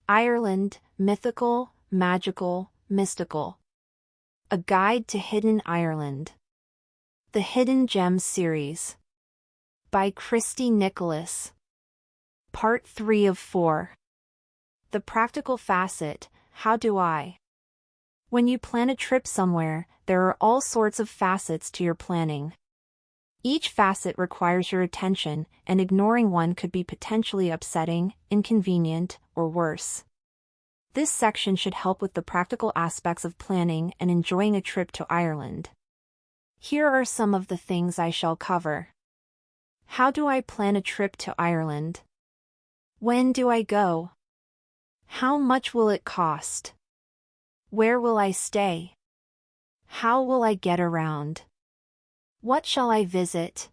Ireland, mythical, magical, mystical. A Guide to Hidden Ireland. The Hidden Gems Series. By Christy Nicholas. Part 3 of 4. The Practical Facet, How Do I? When you plan a trip somewhere, there are all sorts of facets to your planning. Each facet requires your attention, and ignoring one could be potentially upsetting, inconvenient, or worse. This section should help with the practical aspects of planning and enjoying a trip to Ireland. Here are some of the things I shall cover. How do I plan a trip to Ireland? When do I go? How much will it cost? Where will I stay? How will I get around? What shall I visit?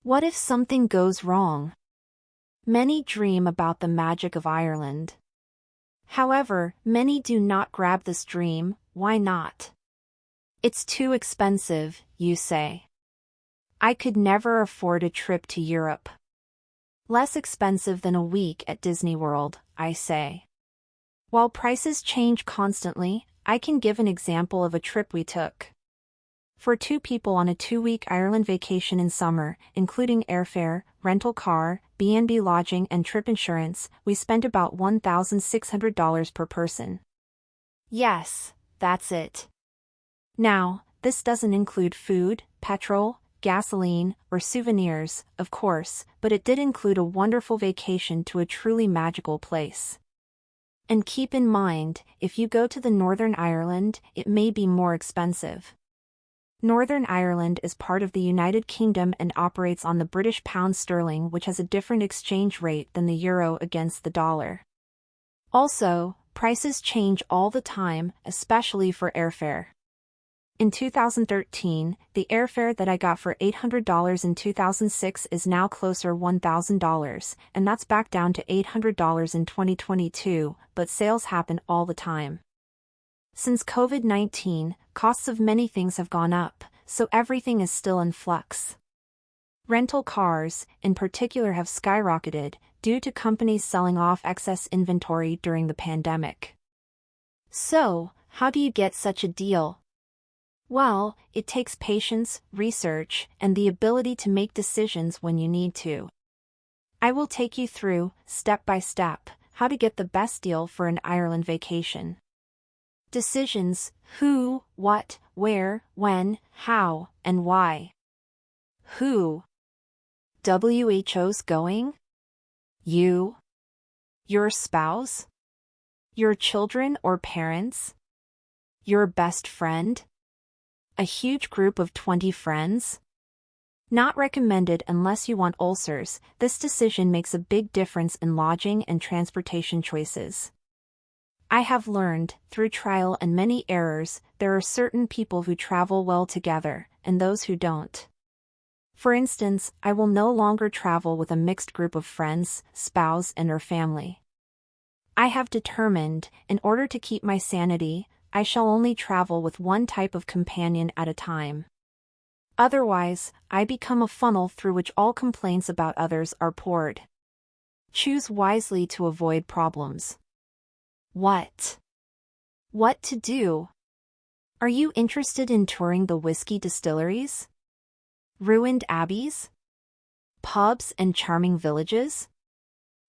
What if something goes wrong? Many dream about the magic of Ireland. However, many do not grab this dream. Why not? It's too expensive, you say. I could never afford a trip to Europe. Less expensive than a week at Disney World, I say. While prices change constantly, I can give an example of a trip we took. For 2 people on a 2-week Ireland vacation in summer, including airfare, rental car, B&B lodging and trip insurance, we spent about $1,600 per person. Yes, that's it. Now, this doesn't include food, petrol, gasoline, or souvenirs, of course, but it did include a wonderful vacation to a truly magical place. And keep in mind, if you go to the Northern Ireland, it may be more expensive. Northern Ireland is part of the United Kingdom and operates on the British pound sterling, which has a different exchange rate than the euro against the dollar. Also, prices change all the time, especially for airfare. In 2013, the airfare that I got for $800 in 2006 is now closer $1,000, and that's back down to $800 in 2022, but sales happen all the time. Since COVID-19, costs of many things have gone up, so everything is still in flux. Rental cars, in particular, have skyrocketed due to companies selling off excess inventory during the pandemic. So, how do you get such a deal? Well, it takes patience, research, and the ability to make decisions when you need to. I will take you through, step by step, how to get the best deal for an Ireland vacation. Decisions: who, what, where, when, how, and why. Who? WHO's going? You? Your spouse? Your children or parents? Your best friend? A huge group of 20 friends? Not recommended unless you want ulcers. This decision makes a big difference in lodging and transportation choices. I have learned, through trial and many errors, there are certain people who travel well together, and those who don't. For instance, I will no longer travel with a mixed group of friends, spouse and/or family. I have determined, in order to keep my sanity, I shall only travel with one type of companion at a time. Otherwise, I become a funnel through which all complaints about others are poured. Choose wisely to avoid problems. What to do? Are you interested in touring the whiskey distilleries? Ruined abbeys? Pubs and charming villages?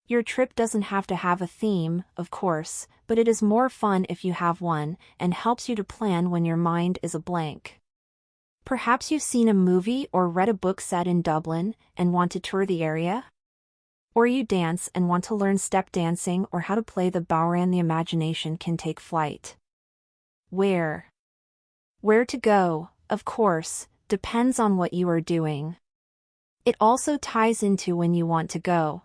Your trip doesn't have to have a theme, of course, but it is more fun if you have one, and helps you to plan when your mind is a blank. Perhaps you've seen a movie or read a book set in Dublin, and want to tour the area? Or you dance and want to learn step dancing or how to play the bodhrán. The imagination can take flight. Where to go, of course, depends on what you are doing. It also ties into when you want to go.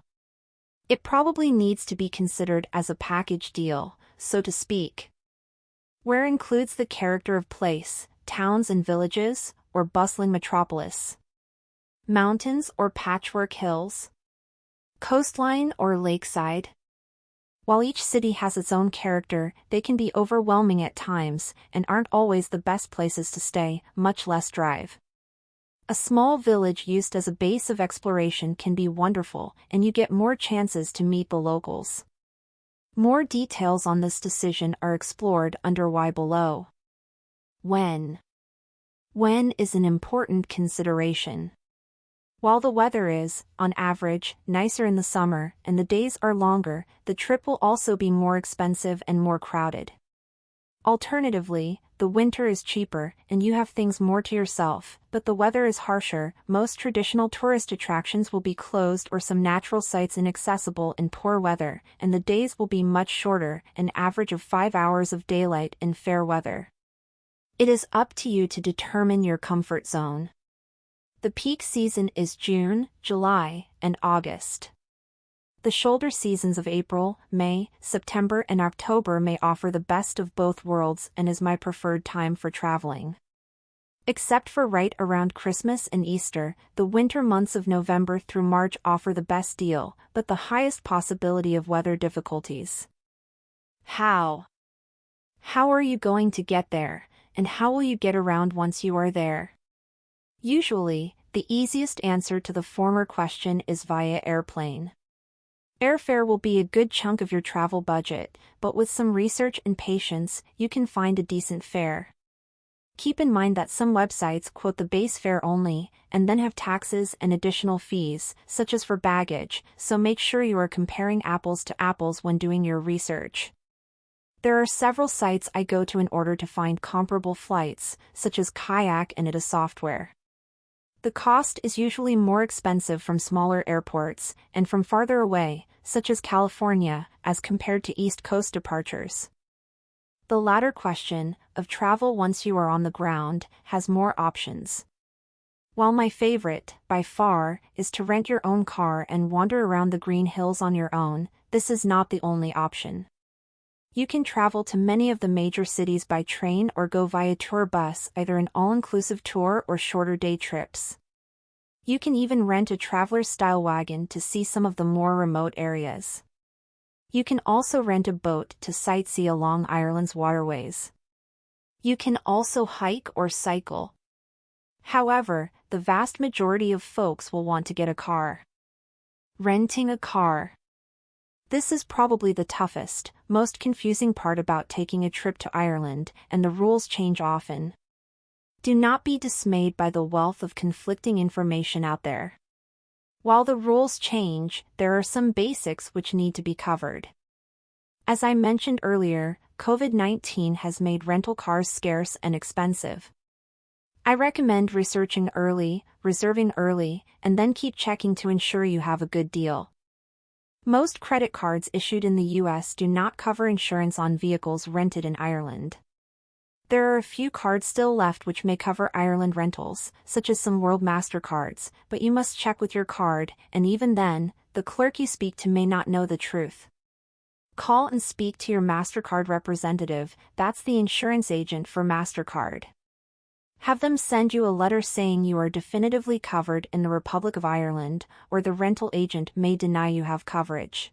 It probably needs to be considered as a package deal, so to speak. Where includes the character of place, towns and villages, or bustling metropolis. Mountains or patchwork hills. Coastline or lakeside. While each city has its own character, they can be overwhelming at times, and aren't always the best places to stay, much less drive. A small village used as a base of exploration can be wonderful, and you get more chances to meet the locals. More details on this decision are explored under Why below. When? When is an important consideration. While the weather is, on average, nicer in the summer and the days are longer, the trip will also be more expensive and more crowded. Alternatively, the winter is cheaper and you have things more to yourself, but the weather is harsher. Most traditional tourist attractions will be closed or some natural sites inaccessible in poor weather, and the days will be much shorter, an average of 5 hours of daylight in fair weather. It is up to you to determine your comfort zone. The peak season is June, July, and August. The shoulder seasons of April, May, September and October may offer the best of both worlds and is my preferred time for traveling. Except for right around Christmas and Easter, the winter months of November through March offer the best deal, but the highest possibility of weather difficulties. How? How are you going to get there, and how will you get around once you are there? Usually, the easiest answer to the former question is via airplane. Airfare will be a good chunk of your travel budget, but with some research and patience, you can find a decent fare. Keep in mind that some websites quote the base fare only, and then have taxes and additional fees, such as for baggage, so make sure you are comparing apples to apples when doing your research. There are several sites I go to in order to find comparable flights, such as Kayak and Ida Software. The cost is usually more expensive from smaller airports, and from farther away, such as California, as compared to East Coast departures. The latter question, of travel once you are on the ground, has more options. While my favorite, by far, is to rent your own car and wander around the green hills on your own, this is not the only option. You can travel to many of the major cities by train or go via tour bus, either an all-inclusive tour or shorter day trips. You can even rent a traveler-style wagon to see some of the more remote areas. You can also rent a boat to sightsee along Ireland's waterways. You can also hike or cycle. However, the vast majority of folks will want to get a car. Renting a car. This is probably the toughest, most confusing part about taking a trip to Ireland, and the rules change often. Do not be dismayed by the wealth of conflicting information out there. While the rules change, there are some basics which need to be covered. As I mentioned earlier, COVID-19 has made rental cars scarce and expensive. I recommend researching early, reserving early, and then keep checking to ensure you have a good deal. Most credit cards issued in the US do not cover insurance on vehicles rented in Ireland. There are a few cards still left which may cover Ireland rentals, such as some World MasterCards, but you must check with your card, and even then, the clerk you speak to may not know the truth. Call and speak to your MasterCard representative, that's the insurance agent for MasterCard. Have them send you a letter saying you are definitively covered in the Republic of Ireland, or the rental agent may deny you have coverage.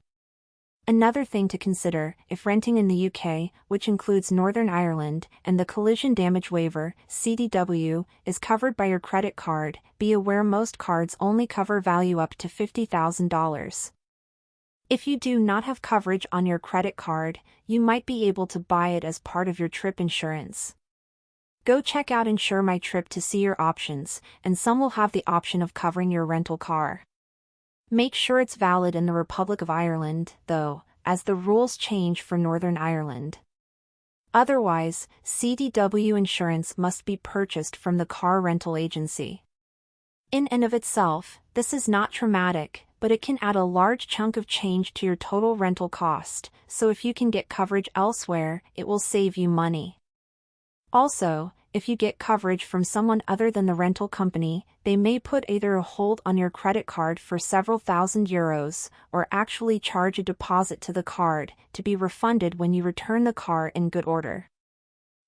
Another thing to consider, if renting in the UK, which includes Northern Ireland, and the collision damage waiver, CDW, is covered by your credit card, be aware most cards only cover value up to $50,000. If you do not have coverage on your credit card, you might be able to buy it as part of your trip insurance. Go check out Insure My Trip to see your options, and some will have the option of covering your rental car. Make sure it's valid in the Republic of Ireland, though, as the rules change for Northern Ireland. Otherwise, CDW insurance must be purchased from the car rental agency. In and of itself, this is not traumatic, but it can add a large chunk of change to your total rental cost, so if you can get coverage elsewhere, it will save you money. Also, if you get coverage from someone other than the rental company, they may put either a hold on your credit card for several thousand euros, or actually charge a deposit to the card, to be refunded when you return the car in good order.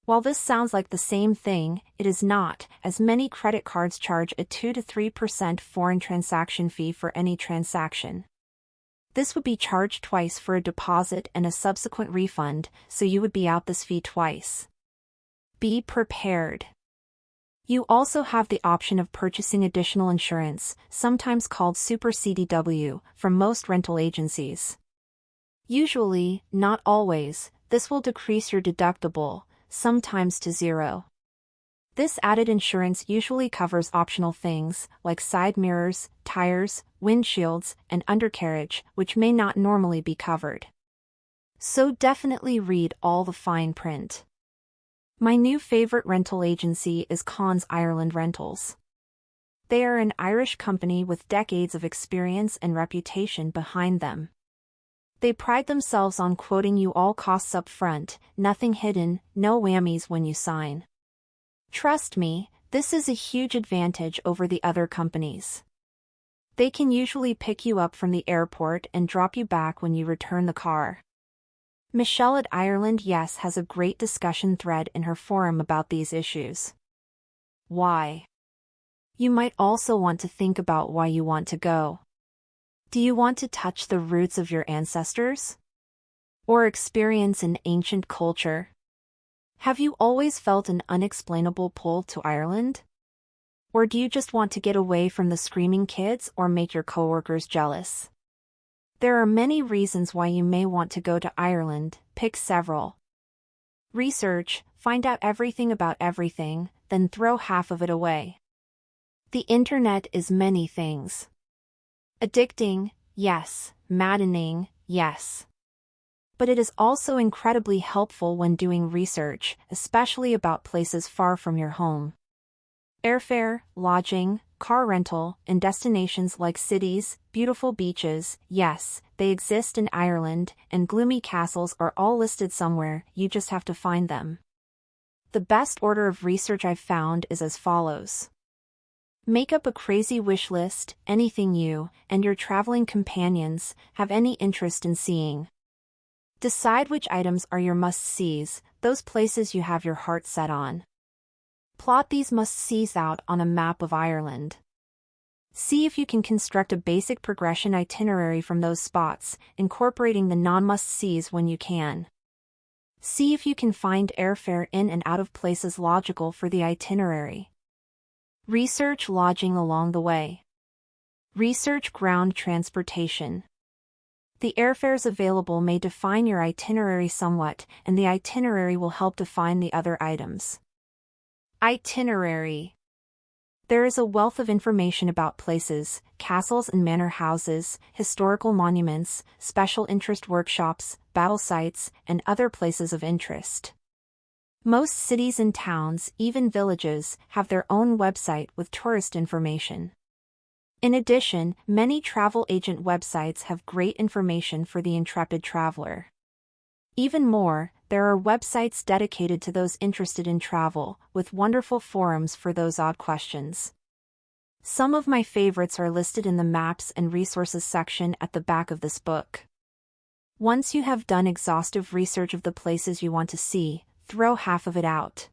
While this sounds like the same thing, it is not, as many credit cards charge a 2 to 3% foreign transaction fee for any transaction. This would be charged twice for a deposit and a subsequent refund, so you would be out this fee twice. Be prepared. You also have the option of purchasing additional insurance, sometimes called Super CDW, from most rental agencies. Usually, not always, this will decrease your deductible, sometimes to zero. This added insurance usually covers optional things like side mirrors, tires, windshields, and undercarriage, which may not normally be covered. So definitely read all the fine print. My new favorite rental agency is Conn's Ireland Rentals. They are an Irish company with decades of experience and reputation behind them. They pride themselves on quoting you all costs up front, nothing hidden, no whammies when you sign. Trust me, this is a huge advantage over the other companies. They can usually pick you up from the airport and drop you back when you return the car. Michelle at Ireland Yes has a great discussion thread in her forum about these issues. Why? You might also want to think about why you want to go. Do you want to touch the roots of your ancestors? Or experience an ancient culture? Have you always felt an unexplainable pull to Ireland? Or do you just want to get away from the screaming kids or make your coworkers jealous? There are many reasons why you may want to go to Ireland, pick several. Research, find out everything about everything, then throw half of it away. The internet is many things. Addicting, yes. Maddening, yes. But it is also incredibly helpful when doing research, especially about places far from your home. Airfare, lodging, car rental, and destinations like cities, beautiful beaches, yes, they exist in Ireland, and gloomy castles are all listed somewhere, you just have to find them. The best order of research I've found is as follows. Make up a crazy wish list, anything you and your traveling companions have any interest in seeing. Decide which items are your must-sees, those places you have your heart set on. Plot these must-sees out on a map of Ireland. See if you can construct a basic progression itinerary from those spots, incorporating the non-must-sees when you can. See if you can find airfare in and out of places logical for the itinerary. Research lodging along the way. Research ground transportation. The airfares available may define your itinerary somewhat, and the itinerary will help define the other items. Itinerary. There is a wealth of information about places, castles and manor houses, historical monuments, special interest workshops, battle sites, and other places of interest. Most cities and towns, even villages, have their own website with tourist information. In addition, many travel agent websites have great information for the intrepid traveler. Even more, there are websites dedicated to those interested in travel, with wonderful forums for those odd questions. Some of my favorites are listed in the Maps and Resources section at the back of this book. Once you have done exhaustive research of the places you want to see, throw half of it out.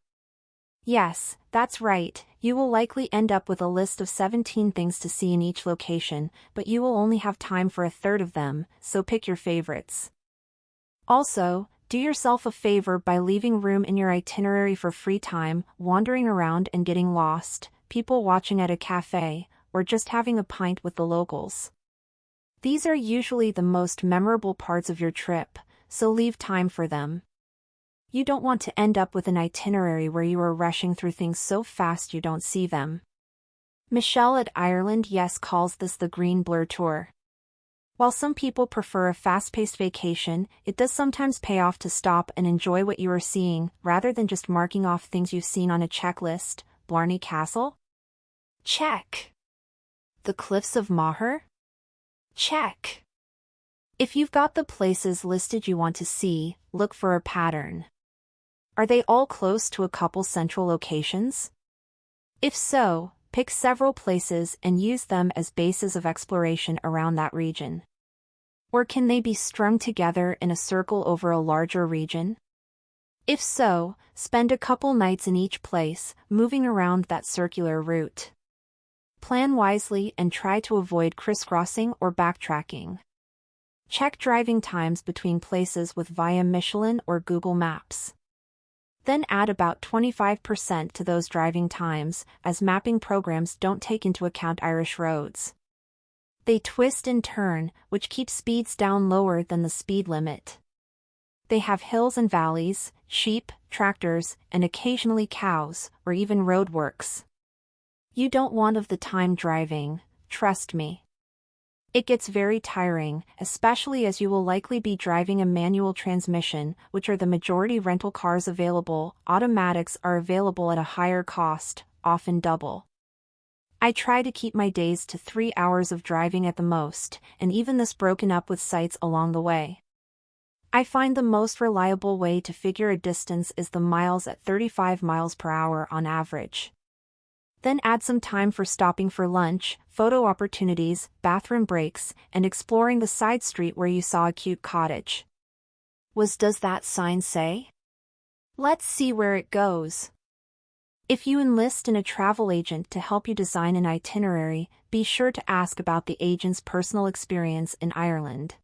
Yes, that's right, you will likely end up with a list of 17 things to see in each location, but you will only have time for a third of them, so pick your favorites. Also, do yourself a favor by leaving room in your itinerary for free time, wandering around and getting lost, people watching at a cafe, or just having a pint with the locals. These are usually the most memorable parts of your trip, so leave time for them. You don't want to end up with an itinerary where you are rushing through things so fast you don't see them. Michelle at Ireland Yes calls this the green blur tour. While some people prefer a fast-paced vacation, it does sometimes pay off to stop and enjoy what you are seeing, rather than just marking off things you've seen on a checklist. Blarney Castle? Check. The Cliffs of Moher? Check. If you've got the places listed you want to see, look for a pattern. Are they all close to a couple central locations? If so, pick several places and use them as bases of exploration around that region. Or can they be strung together in a circle over a larger region? If so, spend a couple nights in each place, moving around that circular route. Plan wisely and try to avoid crisscrossing or backtracking. Check driving times between places with via Michelin or Google Maps. Then add about 25% to those driving times, as mapping programs don't take into account Irish roads. They twist and turn, which keeps speeds down lower than the speed limit. They have hills and valleys, sheep, tractors, and occasionally cows, or even roadworks. You don't want of the time driving, trust me. It gets very tiring, especially as you will likely be driving a manual transmission, which are the majority rental cars available. Automatics are available at a higher cost, often double. I try to keep my days to 3 hours of driving at the most, and even this broken up with sights along the way. I find the most reliable way to figure a distance is the miles at 35 miles per hour on average. Then add some time for stopping for lunch, photo opportunities, bathroom breaks, and exploring the side street where you saw a cute cottage. Does that sign say? Let's see where it goes. If you enlist in a travel agent to help you design an itinerary, be sure to ask about the agent's personal experience in Ireland.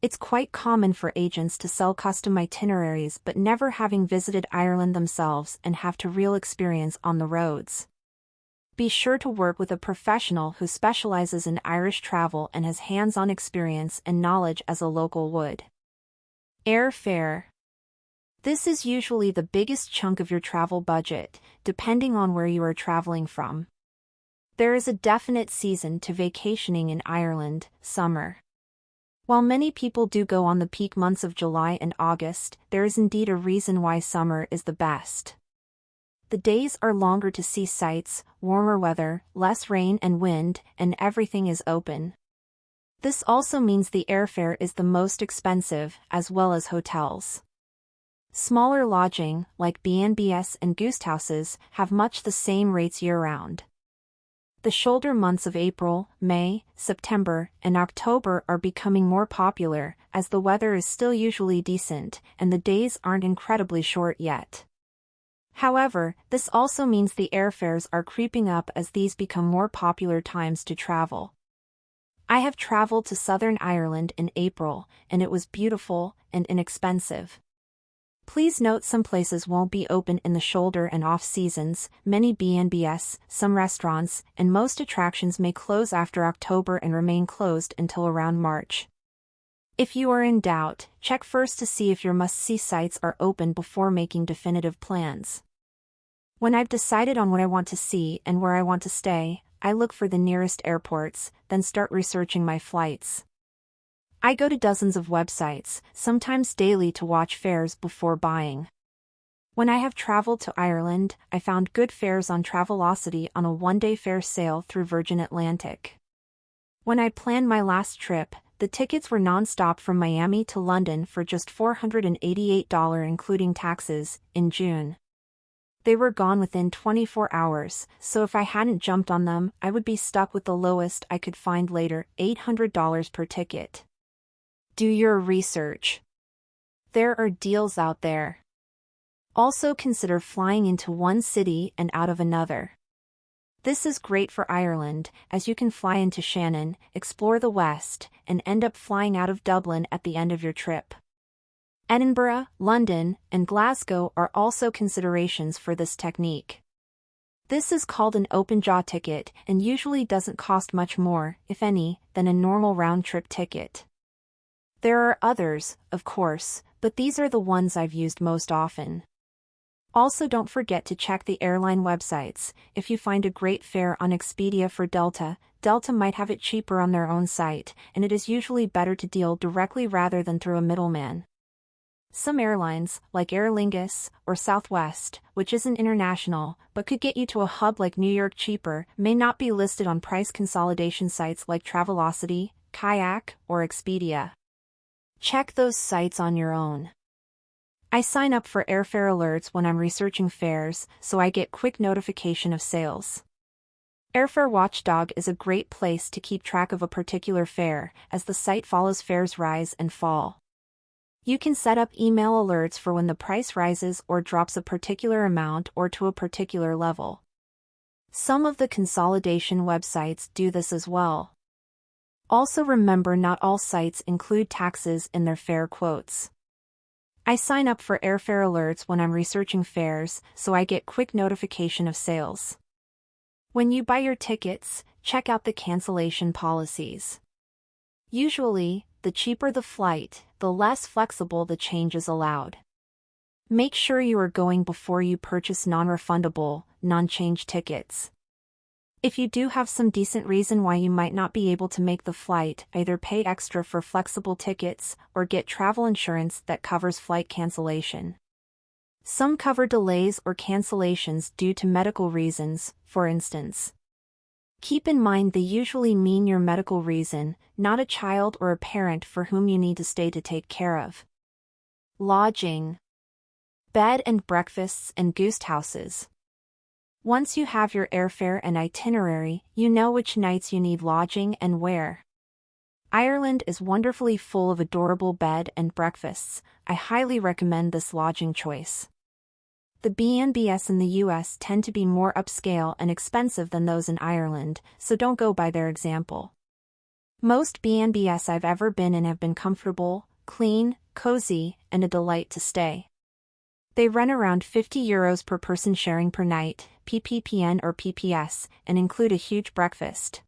It's quite common for agents to sell custom itineraries but never having visited Ireland themselves and have to real experience on the roads. Be sure to work with a professional who specializes in Irish travel and has hands-on experience and knowledge as a local would. Éire fare. This is usually the biggest chunk of your travel budget, depending on where you are traveling from. There is a definite season to vacationing in Ireland, summer. While many people do go on the peak months of July and August, there is indeed a reason why summer is the best. The days are longer to see sights, warmer weather, less rain and wind, and everything is open. This also means the airfare is the most expensive, as well as hotels. Smaller lodging, like B&Bs and guesthouses, have much the same rates year-round. The shoulder months of April, May, September, and October are becoming more popular, as the weather is still usually decent, and the days aren't incredibly short yet. However, this also means the airfares are creeping up as these become more popular times to travel. I have traveled to Southern Ireland in April, and it was beautiful and inexpensive. Please note some places won't be open in the shoulder and off seasons, many B&Bs, some restaurants, and most attractions may close after October and remain closed until around March. If you are in doubt, check first to see if your must-see sites are open before making definitive plans. When I've decided on what I want to see and where I want to stay, I look for the nearest airports, then start researching my flights. I go to dozens of websites, sometimes daily, to watch fares before buying. When I have traveled to Ireland, I found good fares on Travelocity on a one-day fare sale through Virgin Atlantic. When I planned my last trip, the tickets were non-stop from Miami to London for just $488 including taxes, in June. They were gone within 24 hours, so if I hadn't jumped on them, I would be stuck with the lowest I could find later, $800 per ticket. Do your research. There are deals out there. Also consider flying into one city and out of another. This is great for Ireland, as you can fly into Shannon, explore the West, and end up flying out of Dublin at the end of your trip. Edinburgh, London, and Glasgow are also considerations for this technique. This is called an open-jaw ticket and usually doesn't cost much more, if any, than a normal round-trip ticket. There are others, of course, but these are the ones I've used most often. Also, don't forget to check the airline websites. If you find a great fare on Expedia for Delta, Delta might have it cheaper on their own site, and it is usually better to deal directly rather than through a middleman. Some airlines, like Aer Lingus or Southwest, which isn't international but could get you to a hub like New York cheaper, may not be listed on price consolidation sites like Travelocity, Kayak, or Expedia. Check those sites on your own. I sign up for airfare alerts when I'm researching fares, so I get quick notification of sales. Airfare Watchdog is a great place to keep track of a particular fare, as the site follows fares rise and fall. You can set up email alerts for when the price rises or drops a particular amount or to a particular level. Some of the consolidation websites do this as well. Also remember, not all sites include taxes in their fare quotes. I sign up for airfare alerts when I'm researching fares, so I get quick notification of sales. When you buy your tickets, check out the cancellation policies. Usually, the cheaper the flight, the less flexible the changes allowed. Make sure you are going before you purchase non-refundable, non-change tickets. If you do have some decent reason why you might not be able to make the flight, either pay extra for flexible tickets or get travel insurance that covers flight cancellation. Some cover delays or cancellations due to medical reasons, for instance. Keep in mind they usually mean your medical reason, not a child or a parent for whom you need to stay to take care of. Lodging. Bed and breakfasts and guest houses. Once you have your airfare and itinerary, you know which nights you need lodging and where. Ireland is wonderfully full of adorable bed and breakfasts. I highly recommend this lodging choice. The B&Bs in the US tend to be more upscale and expensive than those in Ireland, so don't go by their example. Most B&Bs I've ever been in have been comfortable, clean, cozy, and a delight to stay. They run around €50 per person sharing per night, PPPN or PPS, and include a huge breakfast.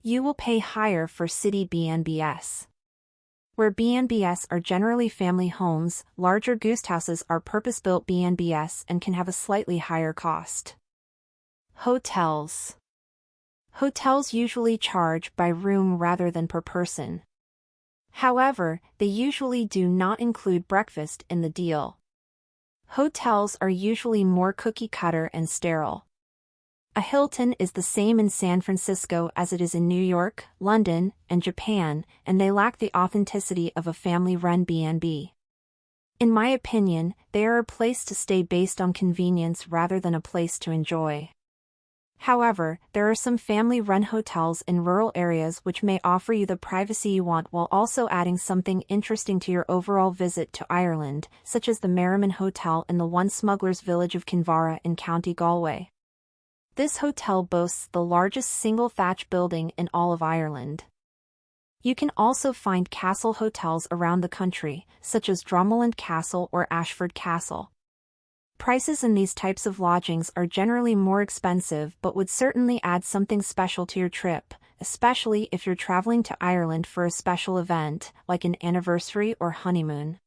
You will pay higher for city B&Bs. Where B&Bs are generally family homes, larger guest houses are purpose-built B&Bs and can have a slightly higher cost. Hotels. Hotels usually charge by room rather than per person. However, they usually do not include breakfast in the deal. Hotels are usually more cookie-cutter and sterile. A Hilton is the same in San Francisco as it is in New York, London, and Japan, and they lack the authenticity of a family-run B&B. In my opinion, they are a place to stay based on convenience rather than a place to enjoy. However, there are some family-run hotels in rural areas which may offer you the privacy you want while also adding something interesting to your overall visit to Ireland, such as the Merriman Hotel in the One Smugglers Village of Kinvara in County Galway. This hotel boasts the largest single thatch building in all of Ireland. You can also find castle hotels around the country, such as Dromoland Castle or Ashford Castle. Prices in these types of lodgings are generally more expensive but would certainly add something special to your trip, especially if you're traveling to Ireland for a special event, like an anniversary or honeymoon.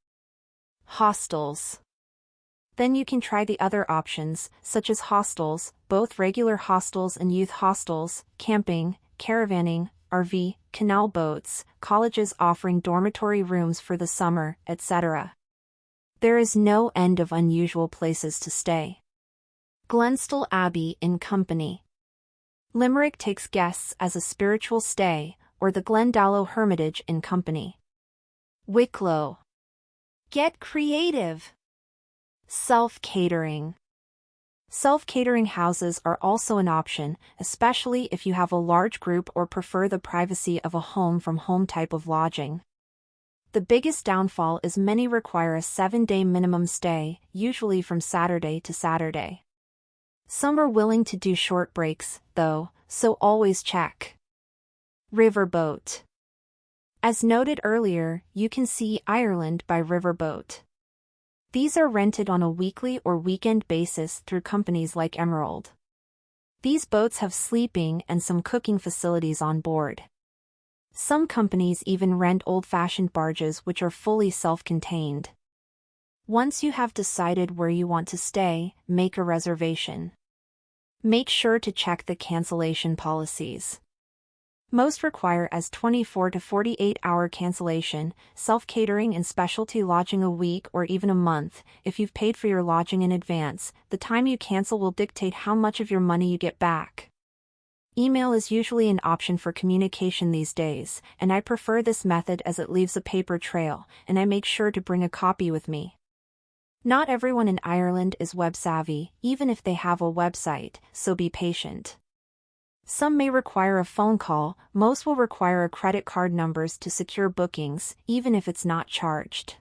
Hostels. Then you can try the other options, such as hostels, both regular hostels and youth hostels, camping, caravanning, RV, canal boats, colleges offering dormitory rooms for the summer, etc. There is no end of unusual places to stay. Glenstal Abbey in company. Limerick takes guests as a spiritual stay, or the Glendalough Hermitage in company. Wicklow. Get creative. Self-catering. Self-catering houses are also an option, especially if you have a large group or prefer the privacy of a home-from-home type of lodging. The biggest downfall is many require a 7-day minimum stay, usually from Saturday to Saturday. Some are willing to do short breaks, though, so always check. Riverboat. As noted earlier, you can see Ireland by riverboat. These are rented on a weekly or weekend basis through companies like Emerald. These boats have sleeping and some cooking facilities on board. Some companies even rent old-fashioned barges which are fully self-contained. Once you have decided where you want to stay, make a reservation. Make sure to check the cancellation policies. Most require as 24 to 48-hour cancellation, self-catering and specialty lodging a week or even a month. If you've paid for your lodging in advance, the time you cancel will dictate how much of your money you get back. Email is usually an option for communication these days, and I prefer this method as it leaves a paper trail, and I make sure to bring a copy with me. Not everyone in Ireland is web-savvy, even if they have a website, so be patient. Some may require a phone call, most will require a credit card numbers to secure bookings, even if it's not charged.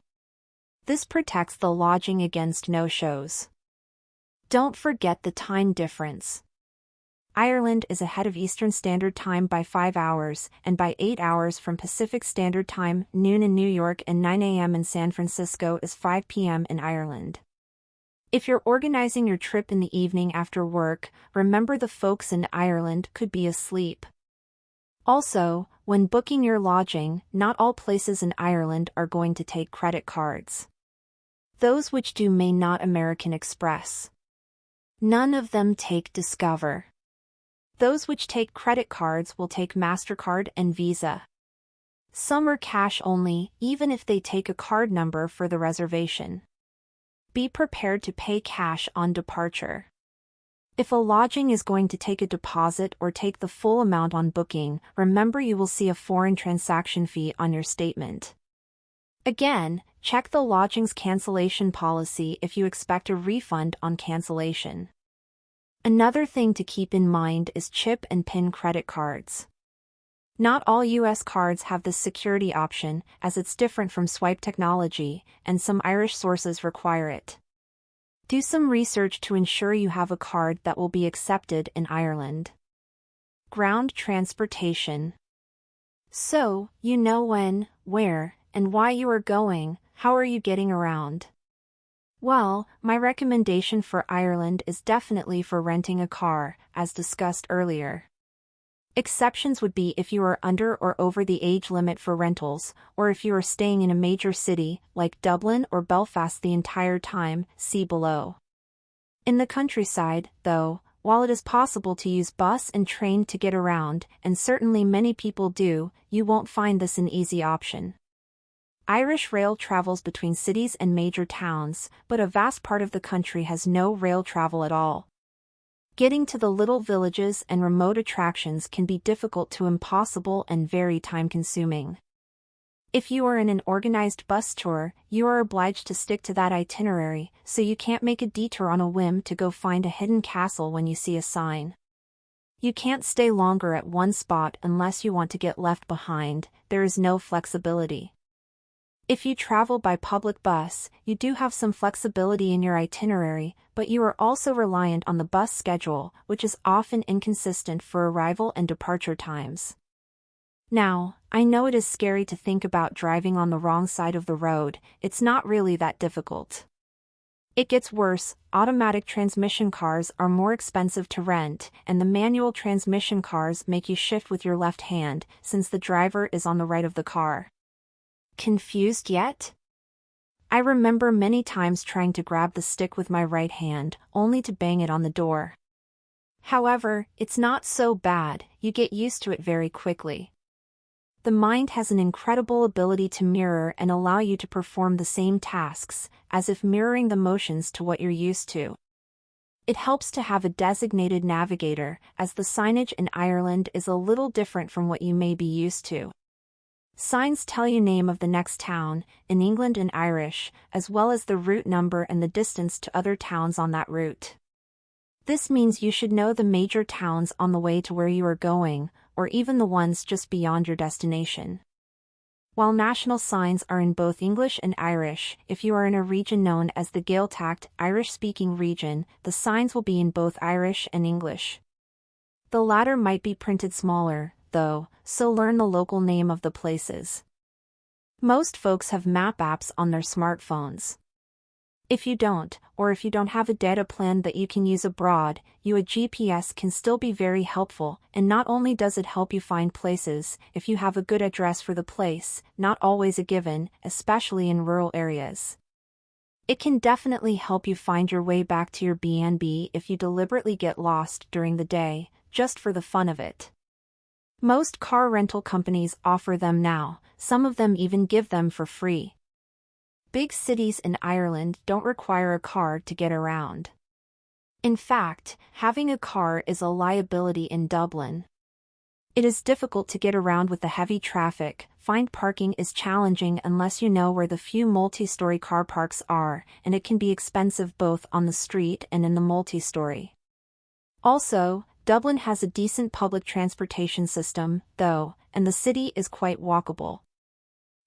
This protects the lodging against no-shows. Don't forget the time difference. Ireland is ahead of Eastern Standard Time by 5 hours, and by 8 hours from Pacific Standard Time, noon in New York and 9 a.m. in San Francisco is 5 p.m. in Ireland. If you're organizing your trip in the evening after work, remember the folks in Ireland could be asleep. Also, when booking your lodging, not all places in Ireland are going to take credit cards. Those which do may not American Express. None of them take Discover. Those which take credit cards will take MasterCard and Visa. Some are cash only, even if they take a card number for the reservation. Be prepared to pay cash on departure. If a lodging is going to take a deposit or take the full amount on booking, remember you will see a foreign transaction fee on your statement. Again, check the lodging's cancellation policy if you expect a refund on cancellation. Another thing to keep in mind is chip and PIN credit cards. Not all US cards have this security option, as it's different from swipe technology, and some Irish sources require it. Do some research to ensure you have a card that will be accepted in Ireland. Ground transportation. So, you know when, where, and why you are going. How are you getting around? Well, my recommendation for Ireland is definitely for renting a car, as discussed earlier. Exceptions would be if you are under or over the age limit for rentals, or if you are staying in a major city, like Dublin or Belfast the entire time, see below. In the countryside, though, while it is possible to use bus and train to get around, and certainly many people do, you won't find this an easy option. Irish rail travels between cities and major towns, but a vast part of the country has no rail travel at all. Getting to the little villages and remote attractions can be difficult to impossible and very time-consuming. If you are in an organized bus tour, you are obliged to stick to that itinerary, so you can't make a detour on a whim to go find a hidden castle when you see a sign. You can't stay longer at one spot unless you want to get left behind. There is no flexibility. If you travel by public bus, you do have some flexibility in your itinerary, but you are also reliant on the bus schedule, which is often inconsistent for arrival and departure times. Now, I know it is scary to think about driving on the wrong side of the road. It's not really that difficult. It gets worse. Automatic transmission cars are more expensive to rent, and the manual transmission cars make you shift with your left hand, since the driver is on the right of the car. Confused yet? I remember many times trying to grab the stick with my right hand, only to bang it on the door. However, it's not so bad, you get used to it very quickly. The mind has an incredible ability to mirror and allow you to perform the same tasks, as if mirroring the motions to what you're used to. It helps to have a designated navigator, as the signage in Ireland is a little different from what you may be used to. Signs tell you name of the next town, in England and Irish, as well as the route number and the distance to other towns on that route. This means you should know the major towns on the way to where you are going, or even the ones just beyond your destination. While national signs are in both English and Irish, if you are in a region known as the Gaeltacht Irish-speaking region, the signs will be in both Irish and English. The latter might be printed smaller, though, so learn the local name of the places. Most folks have map apps on their smartphones. If you don't, or if you don't have a data plan that you can use abroad, a GPS can still be very helpful, and not only does it help you find places, if you have a good address for the place, not always a given, especially in rural areas. It can definitely help you find your way back to your B&B if you deliberately get lost during the day, just for the fun of it. Most car rental companies offer them now, some of them even give them for free. Big cities in Ireland don't require a car to get around. In fact, having a car is a liability in Dublin. It is difficult to get around with the heavy traffic, find parking is challenging unless you know where the few multi-story car parks are, and it can be expensive both on the street and in the multi-story. Also, Dublin has a decent public transportation system, though, and the city is quite walkable.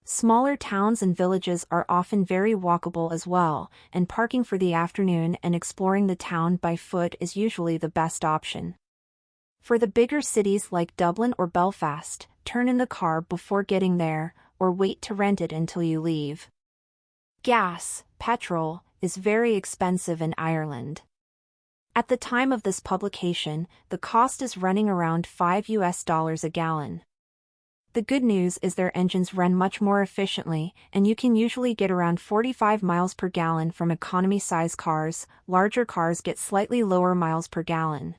Smaller towns and villages are often very walkable as well, and parking for the afternoon and exploring the town by foot is usually the best option. For the bigger cities like Dublin or Belfast, turn in the car before getting there, or wait to rent it until you leave. Gas, petrol, is very expensive in Ireland. At the time of this publication, the cost is running around $5 a gallon. The good news is their engines run much more efficiently, and you can usually get around 45 miles per gallon from economy-size cars. Larger cars get slightly lower miles per gallon.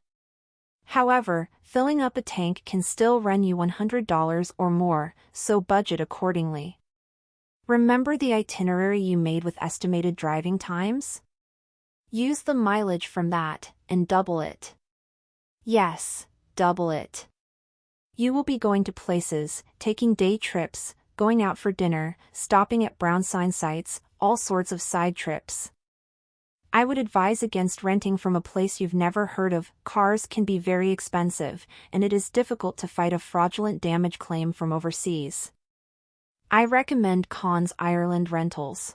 However, filling up a tank can still run you $100 or more, so budget accordingly. Remember the itinerary you made with estimated driving times? Use the mileage from that, and double it. Yes, double it. You will be going to places, taking day trips, going out for dinner, stopping at brown sign sites, all sorts of side trips. I would advise against renting from a place you've never heard of. Cars can be very expensive, and it is difficult to fight a fraudulent damage claim from overseas. I recommend Conn's Ireland Rentals.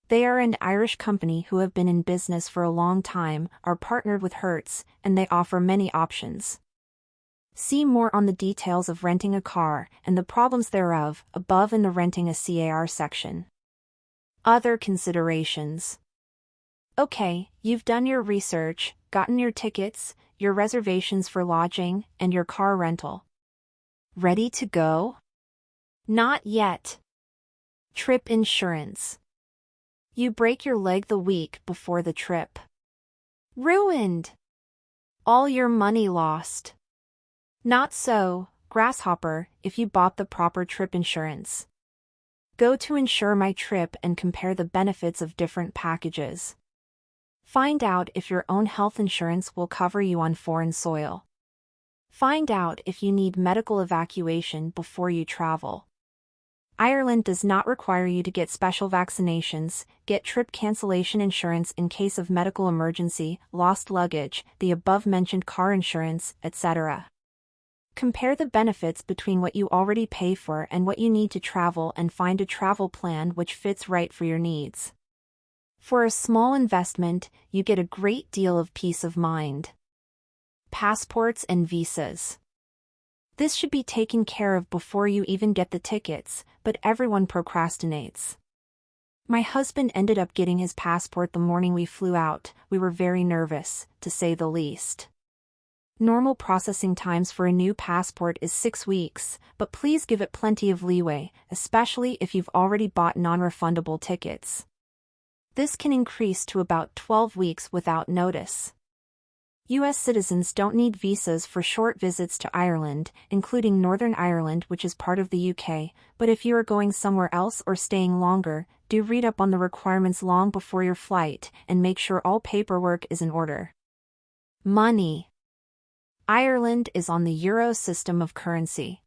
They are an Irish company who have been in business for a long time, are partnered with Hertz, and they offer many options. See more on the details of renting a car and the problems thereof above in the Renting a Car section. Other considerations. Okay, you've done your research, gotten your tickets, your reservations for lodging, and your car rental. Ready to go? Not yet. Trip insurance. You break your leg the week before the trip. Ruined. All your money lost. Not so, Grasshopper, if you bought the proper trip insurance. Go to Insure My Trip and compare the benefits of different packages. Find out if your own health insurance will cover you on foreign soil. Find out if you need medical evacuation before you travel. Ireland does not require you to get special vaccinations. Get trip cancellation insurance in case of medical emergency, lost luggage, the above-mentioned car insurance, etc. Compare the benefits between what you already pay for and what you need to travel and find a travel plan which fits right for your needs. For a small investment, you get a great deal of peace of mind. Passports and visas. This should be taken care of before you even get the tickets, but everyone procrastinates. My husband ended up getting his passport the morning we flew out. We were very nervous, to say the least. Normal processing times for a new passport is 6 weeks, but please give it plenty of leeway, especially if you've already bought non-refundable tickets. This can increase to about 12 weeks without notice. U.S. citizens don't need visas for short visits to Ireland, including Northern Ireland, which is part of the UK, but if you are going somewhere else or staying longer, do read up on the requirements long before your flight and make sure all paperwork is in order. Money. Ireland is on the euro system of currency.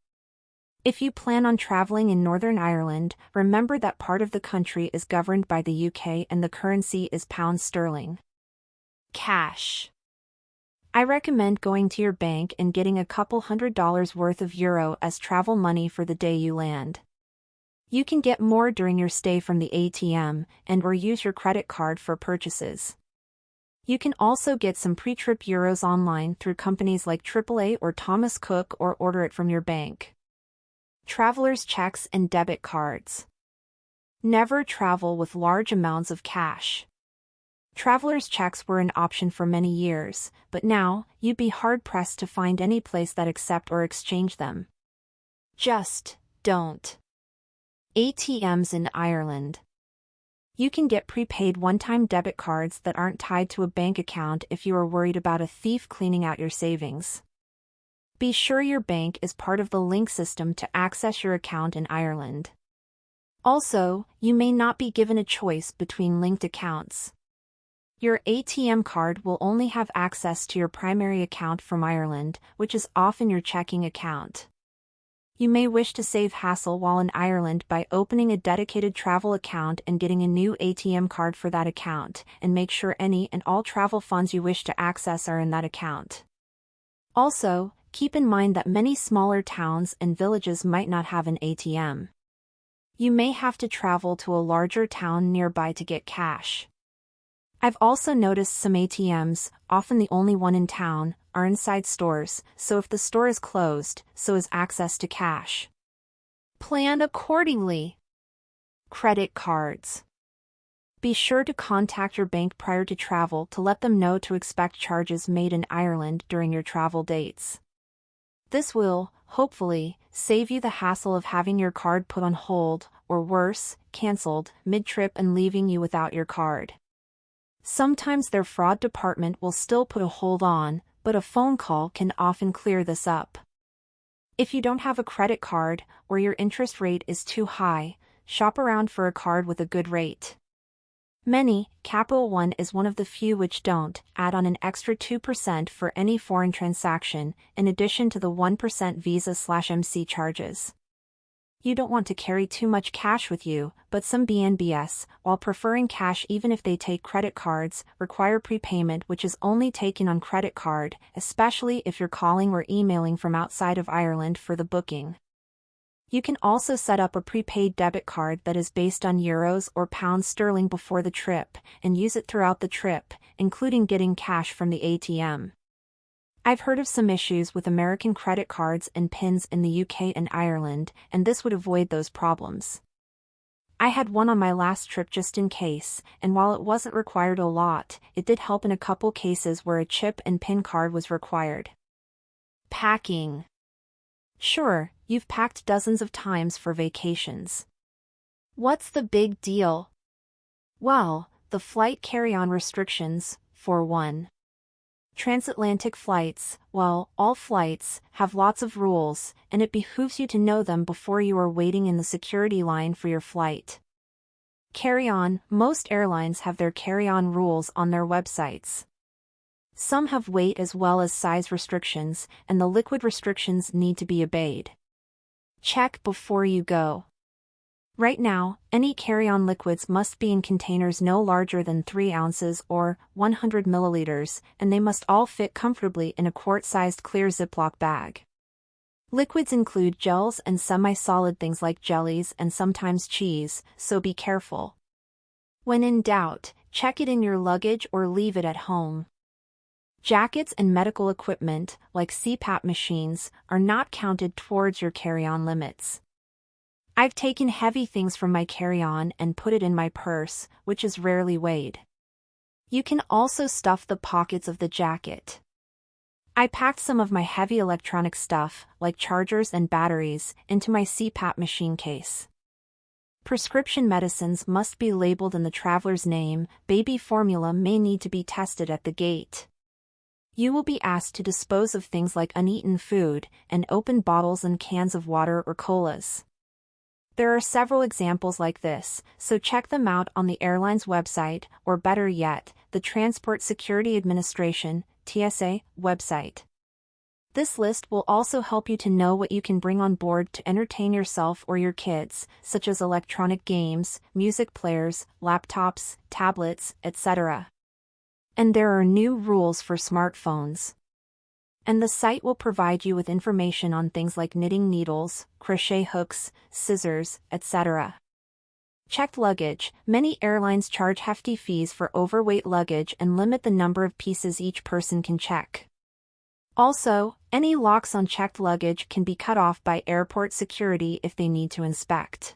If you plan on traveling in Northern Ireland, remember that part of the country is governed by the UK and the currency is pound sterling. Cash. I recommend going to your bank and getting a couple $100 worth of euro as travel money for the day you land. You can get more during your stay from the ATM and/or use your credit card for purchases. You can also get some pre-trip euros online through companies like AAA or Thomas Cook or order it from your bank. Traveler's checks and debit cards. Never travel with large amounts of cash. Traveler's checks were an option for many years, but now, you'd be hard-pressed to find any place that accept or exchange them. Just don't. ATMs in Ireland. You can get prepaid one-time debit cards that aren't tied to a bank account if you are worried about a thief cleaning out your savings. Be sure your bank is part of the link system to access your account in Ireland. Also, you may not be given a choice between linked accounts. Your ATM card will only have access to your primary account from Ireland, which is often your checking account. You may wish to save hassle while in Ireland by opening a dedicated travel account and getting a new ATM card for that account, and make sure any and all travel funds you wish to access are in that account. Also, keep in mind that many smaller towns and villages might not have an ATM. You may have to travel to a larger town nearby to get cash. I've also noticed some ATMs, often the only one in town, are inside stores, so if the store is closed, so is access to cash. Plan accordingly. Credit cards. Be sure to contact your bank prior to travel to let them know to expect charges made in Ireland during your travel dates. This will, hopefully, save you the hassle of having your card put on hold, or worse, cancelled, mid-trip and leaving you without your card. Sometimes their fraud department will still put a hold on, but a phone call can often clear this up. If you don't have a credit card, or your interest rate is too high, shop around for a card with a good rate. Many, Capital One is one of the few which don't, add on an extra 2% for any foreign transaction, in addition to the 1% Visa/MC charges. You don't want to carry too much cash with you, but some BNBs, while preferring cash even if they take credit cards, require prepayment which is only taken on credit card, especially if you're calling or emailing from outside of Ireland for the booking. You can also set up a prepaid debit card that is based on euros or pounds sterling before the trip, and use it throughout the trip, including getting cash from the ATM. I've heard of some issues with American credit cards and PINs in the UK and Ireland, and this would avoid those problems. I had one on my last trip just in case, and while it wasn't required a lot, it did help in a couple cases where a chip and PIN card was required. Packing. Sure, you've packed dozens of times for vacations. What's the big deal? Well, the flight carry-on restrictions, for one. Transatlantic flights, well, all flights, have lots of rules, and it behooves you to know them before you are waiting in the security line for your flight. Carry-on, most airlines have their carry-on rules on their websites. Some have weight as well as size restrictions, and the liquid restrictions need to be obeyed. Check before you go. Right now, any carry-on liquids must be in containers no larger than 3 ounces or 100 milliliters, and they must all fit comfortably in a quart-sized clear Ziploc bag. Liquids include gels and semi-solid things like jellies and sometimes cheese, so be careful. When in doubt, check it in your luggage or leave it at home. Jackets and medical equipment, like CPAP machines, are not counted towards your carry-on limits. I've taken heavy things from my carry-on and put it in my purse, which is rarely weighed. You can also stuff the pockets of the jacket. I packed some of my heavy electronic stuff, like chargers and batteries, into my CPAP machine case. Prescription medicines must be labeled in the traveler's name. Baby formula may need to be tested at the gate. You will be asked to dispose of things like uneaten food, and open bottles and cans of water or colas. There are several examples like this, so check them out on the airline's website, or better yet, the Transport Security Administration, TSA, website. This list will also help you to know what you can bring on board to entertain yourself or your kids, such as electronic games, music players, laptops, tablets, etc. And there are new rules for smartphones. And the site will provide you with information on things like knitting needles, crochet hooks, scissors, etc. Checked luggage. Many airlines charge hefty fees for overweight luggage and limit the number of pieces each person can check. Also, any locks on checked luggage can be cut off by airport security if they need to inspect.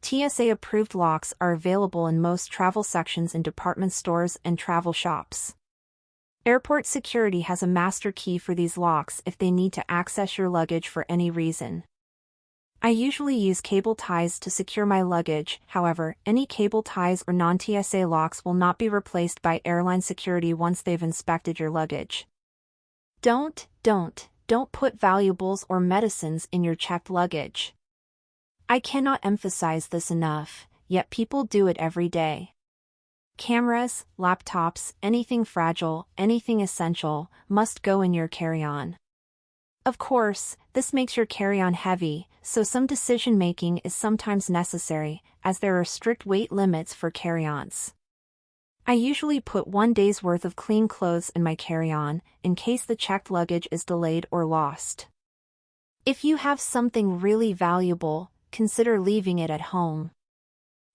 TSA-approved locks are available in most travel sections in department stores and travel shops. Airport security has a master key for these locks if they need to access your luggage for any reason. I usually use cable ties to secure my luggage. However, any cable ties or non-TSA locks will not be replaced by airline security once they've inspected your luggage. Don't put valuables or medicines in your checked luggage. I cannot emphasize this enough, yet people do it every day. Cameras, laptops, anything fragile, anything essential, must go in your carry-on. Of course, this makes your carry-on heavy, so some decision-making is sometimes necessary, as there are strict weight limits for carry-ons. I usually put 1 day's worth of clean clothes in my carry-on, in case the checked luggage is delayed or lost. If you have something really valuable, consider leaving it at home.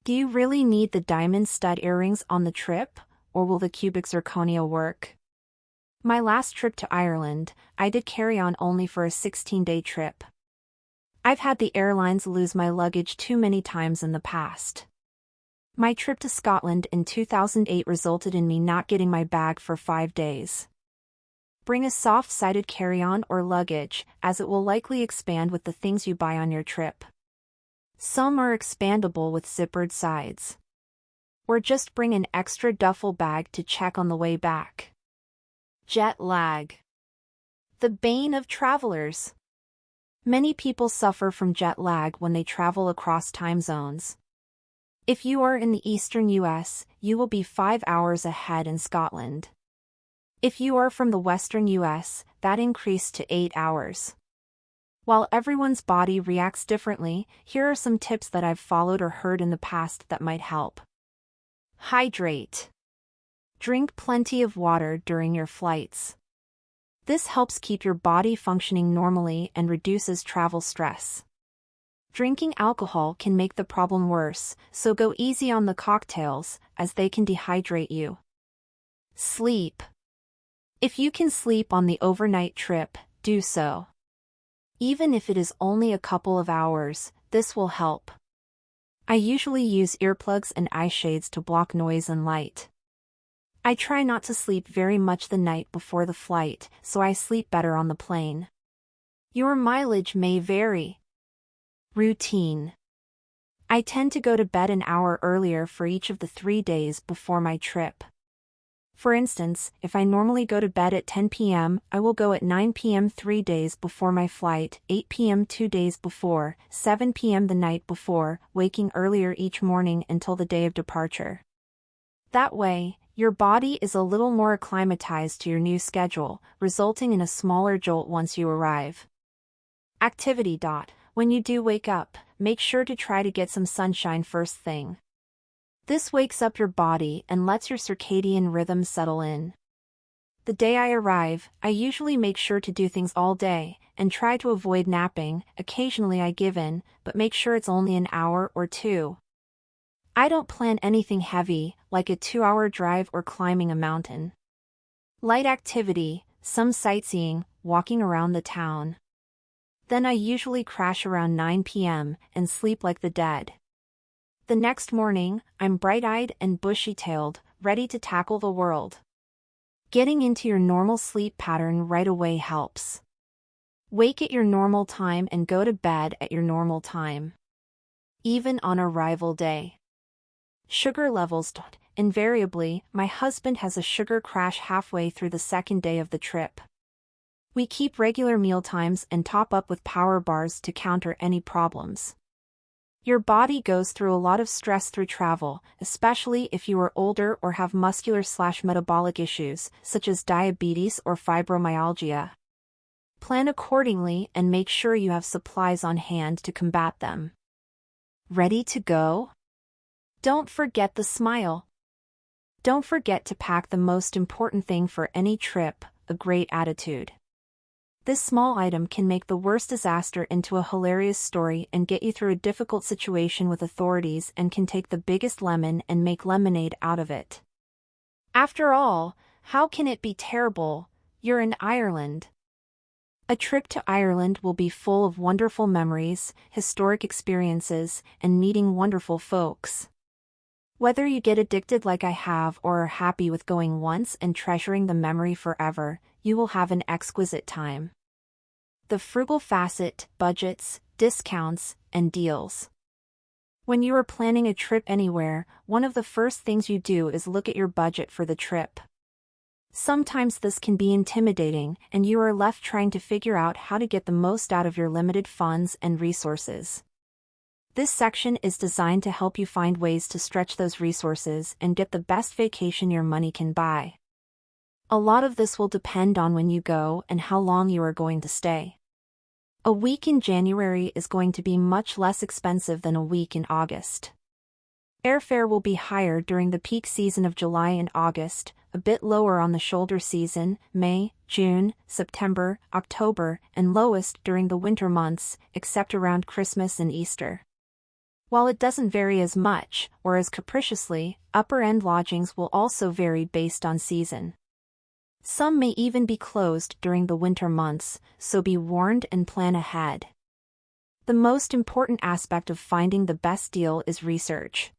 Do you really need the diamond stud earrings on the trip, or will the cubic zirconia work? My last trip to Ireland, I did carry on only for a 16-day trip. I've had the airlines lose my luggage too many times in the past. My trip to Scotland in 2008 resulted in me not getting my bag for 5 days. Bring a soft-sided carry-on or luggage, as it will likely expand with the things you buy on your trip. Some are expandable with zippered sides. Or just bring an extra duffel bag to check on the way back. Jet lag. The bane of travelers. Many people suffer from jet lag when they travel across time zones. If you are in the eastern US, you will be 5 hours ahead in Scotland. If you are from the western US, that increased to 8 hours. While everyone's body reacts differently, here are some tips that I've followed or heard in the past that might help. Hydrate. Drink plenty of water during your flights. This helps keep your body functioning normally and reduces travel stress. Drinking alcohol can make the problem worse, so go easy on the cocktails, as they can dehydrate you. Sleep. If you can sleep on the overnight trip, do so. Even if it is only a couple of hours, this will help. I usually use earplugs and eye shades to block noise and light. I try not to sleep very much the night before the flight, so I sleep better on the plane. Your mileage may vary. Routine. I tend to go to bed an hour earlier for each of the 3 days before my trip. For instance, if I normally go to bed at 10 p.m., I will go at 9 p.m. 3 days before my flight, 8 p.m. 2 days before, 7 p.m. the night before, waking earlier each morning until the day of departure. That way, your body is a little more acclimatized to your new schedule, resulting in a smaller jolt once you arrive. Activity. When you do wake up, make sure to try to get some sunshine first thing. This wakes up your body and lets your circadian rhythm settle in. The day I arrive, I usually make sure to do things all day, and try to avoid napping. Occasionally I give in, but make sure it's only an hour or 2. I don't plan anything heavy, like a 2-hour drive or climbing a mountain. Light activity, some sightseeing, walking around the town. Then I usually crash around 9 p.m. and sleep like the dead. The next morning, I'm bright-eyed and bushy-tailed, ready to tackle the world. Getting into your normal sleep pattern right away helps. Wake at your normal time and go to bed at your normal time. Even on arrival day. Sugar levels. Invariably, my husband has a sugar crash halfway through the second day of the trip. We keep regular meal times and top up with power bars to counter any problems. Your body goes through a lot of stress through travel, especially if you are older or have muscular/metabolic issues, such as diabetes or fibromyalgia. Plan accordingly and make sure you have supplies on hand to combat them. Ready to go? Don't forget the smile. Don't forget to pack the most important thing for any trip, a great attitude. This small item can make the worst disaster into a hilarious story and get you through a difficult situation with authorities and can take the biggest lemon and make lemonade out of it. After all, how can it be terrible? You're in Ireland. A trip to Ireland will be full of wonderful memories, historic experiences, and meeting wonderful folks. Whether you get addicted like I have or are happy with going once and treasuring the memory forever, you will have an exquisite time. The frugal facet, budgets, discounts, and deals. When you are planning a trip anywhere, one of the first things you do is look at your budget for the trip. Sometimes this can be intimidating, and you are left trying to figure out how to get the most out of your limited funds and resources. This section is designed to help you find ways to stretch those resources and get the best vacation your money can buy. A lot of this will depend on when you go and how long you are going to stay. A week in January is going to be much less expensive than a week in August. Airfare will be higher during the peak season of July and August, a bit lower on the shoulder season, May, June, September, October, and lowest during the winter months, except around Christmas and Easter. While it doesn't vary as much, or as capriciously, upper-end lodgings will also vary based on season. Some may even be closed during the winter months, so be warned and plan ahead. The most important aspect of finding the best deal is research.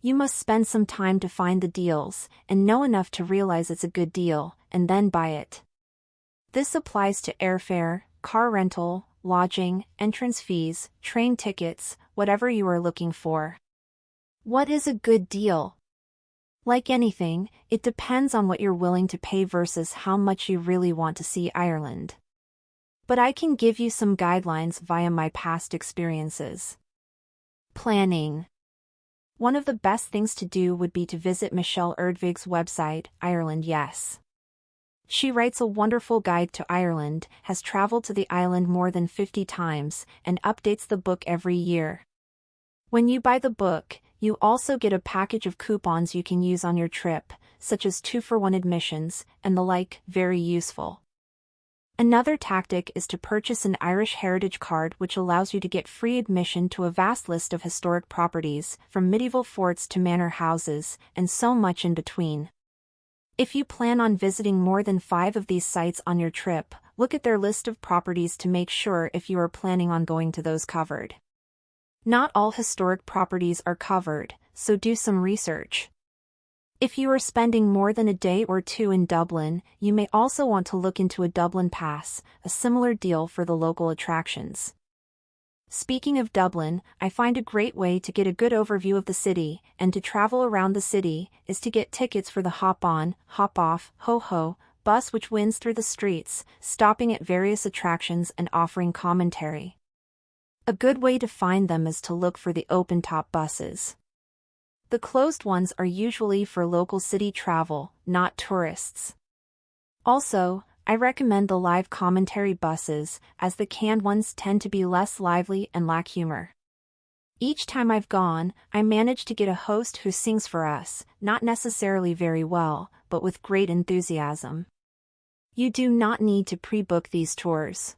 You must spend some time to find the deals, and know enough to realize it's a good deal, and then buy it. This applies to airfare, car rental, lodging, entrance fees, train tickets, whatever you are looking for. What is a good deal? Like anything, it depends on what you're willing to pay versus how much you really want to see Ireland. But I can give you some guidelines via my past experiences. Planning. One of the best things to do would be to visit Michelle Erdvig's website, Ireland Yes. She writes a wonderful guide to Ireland, has traveled to the island more than 50 times, and updates the book every year. When you buy the book, you also get a package of coupons you can use on your trip, such as 2-for-1 admissions, and the like, very useful. Another tactic is to purchase an Irish Heritage Card, which allows you to get free admission to a vast list of historic properties, from medieval forts to manor houses, and so much in between. If you plan on visiting more than 5 of these sites on your trip, look at their list of properties to make sure if you are planning on going to those covered. Not all historic properties are covered, so do some research. If you are spending more than a day or two in Dublin, you may also want to look into a Dublin Pass, a similar deal for the local attractions. Speaking of Dublin, I find a great way to get a good overview of the city, and to travel around the city, is to get tickets for the hop-on, hop-off, ho-ho bus which winds through the streets, stopping at various attractions and offering commentary. A good way to find them is to look for the open-top buses. The closed ones are usually for local city travel, not tourists. Also, I recommend the live commentary buses, as the canned ones tend to be less lively and lack humor. Each time I've gone, I manage to get a host who sings for us, not necessarily very well, but with great enthusiasm. You do not need to pre-book these tours.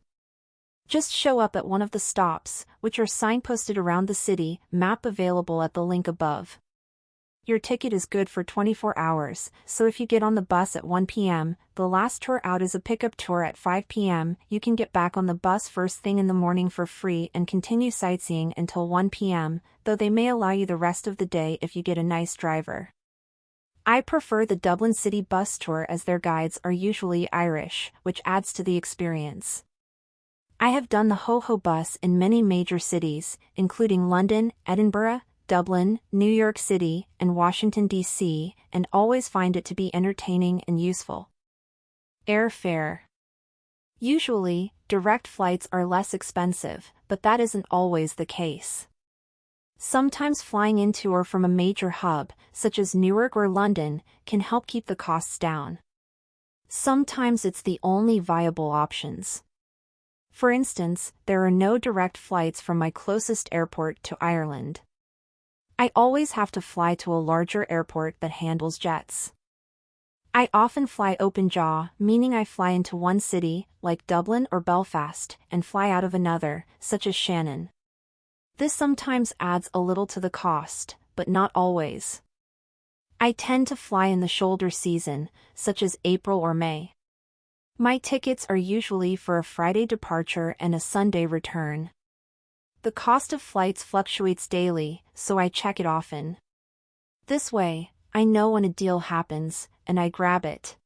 Just show up at one of the stops, which are signposted around the city, map available at the link above. Your ticket is good for 24 hours, so if you get on the bus at 1 p.m., the last tour out is a pickup tour at 5 p.m., you can get back on the bus first thing in the morning for free and continue sightseeing until 1 p.m., though they may allow you the rest of the day if you get a nice driver. I prefer the Dublin City bus tour as their guides are usually Irish, which adds to the experience. I have done the ho-ho bus in many major cities, including London, Edinburgh, Dublin, New York City, and Washington, D.C., and always find it to be entertaining and useful. Airfare. Usually, direct flights are less expensive, but that isn't always the case. Sometimes flying into or from a major hub, such as Newark or London, can help keep the costs down. Sometimes it's the only viable options. For instance, there are no direct flights from my closest airport to Ireland. I always have to fly to a larger airport that handles jets. I often fly open jaw, meaning I fly into one city, like Dublin or Belfast, and fly out of another, such as Shannon. This sometimes adds a little to the cost, but not always. I tend to fly in the shoulder season, such as April or May. My tickets are usually for a Friday departure and a Sunday return. The cost of flights fluctuates daily, so I check it often. This way, I know when a deal happens, and I grab it.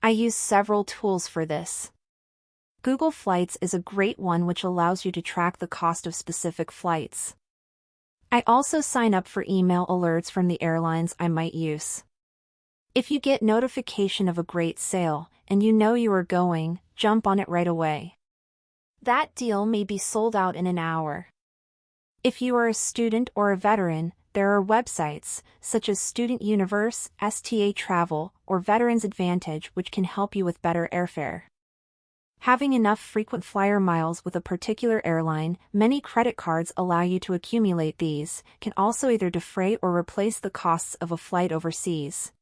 I use several tools for this. Google Flights is a great one which allows you to track the cost of specific flights. I also sign up for email alerts from the airlines I might use. If you get notification of a great sale, and you know you are going, jump on it right away. That deal may be sold out in an hour. If you are a student or a veteran, there are websites, such as Student Universe, STA Travel, or Veterans Advantage which can help you with better airfare. Having enough frequent flyer miles with a particular airline, many credit cards allow you to accumulate these, can also either defray or replace the costs of a flight overseas.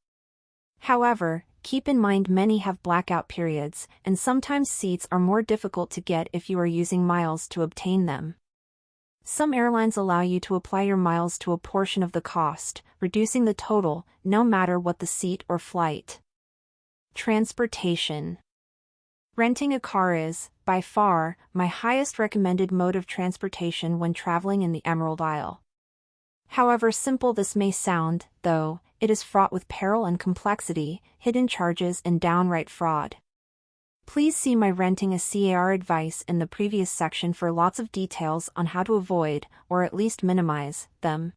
However, keep in mind many have blackout periods, and sometimes seats are more difficult to get if you are using miles to obtain them. Some airlines allow you to apply your miles to a portion of the cost, reducing the total, no matter what the seat or flight. Transportation. Renting a car is, by far, my highest recommended mode of transportation when traveling in the Emerald Isle. However simple this may sound, though, it is fraught with peril and complexity, hidden charges and downright fraud. Please see my renting a Éire advice in the previous section for lots of details on how to avoid, or at least minimize, them.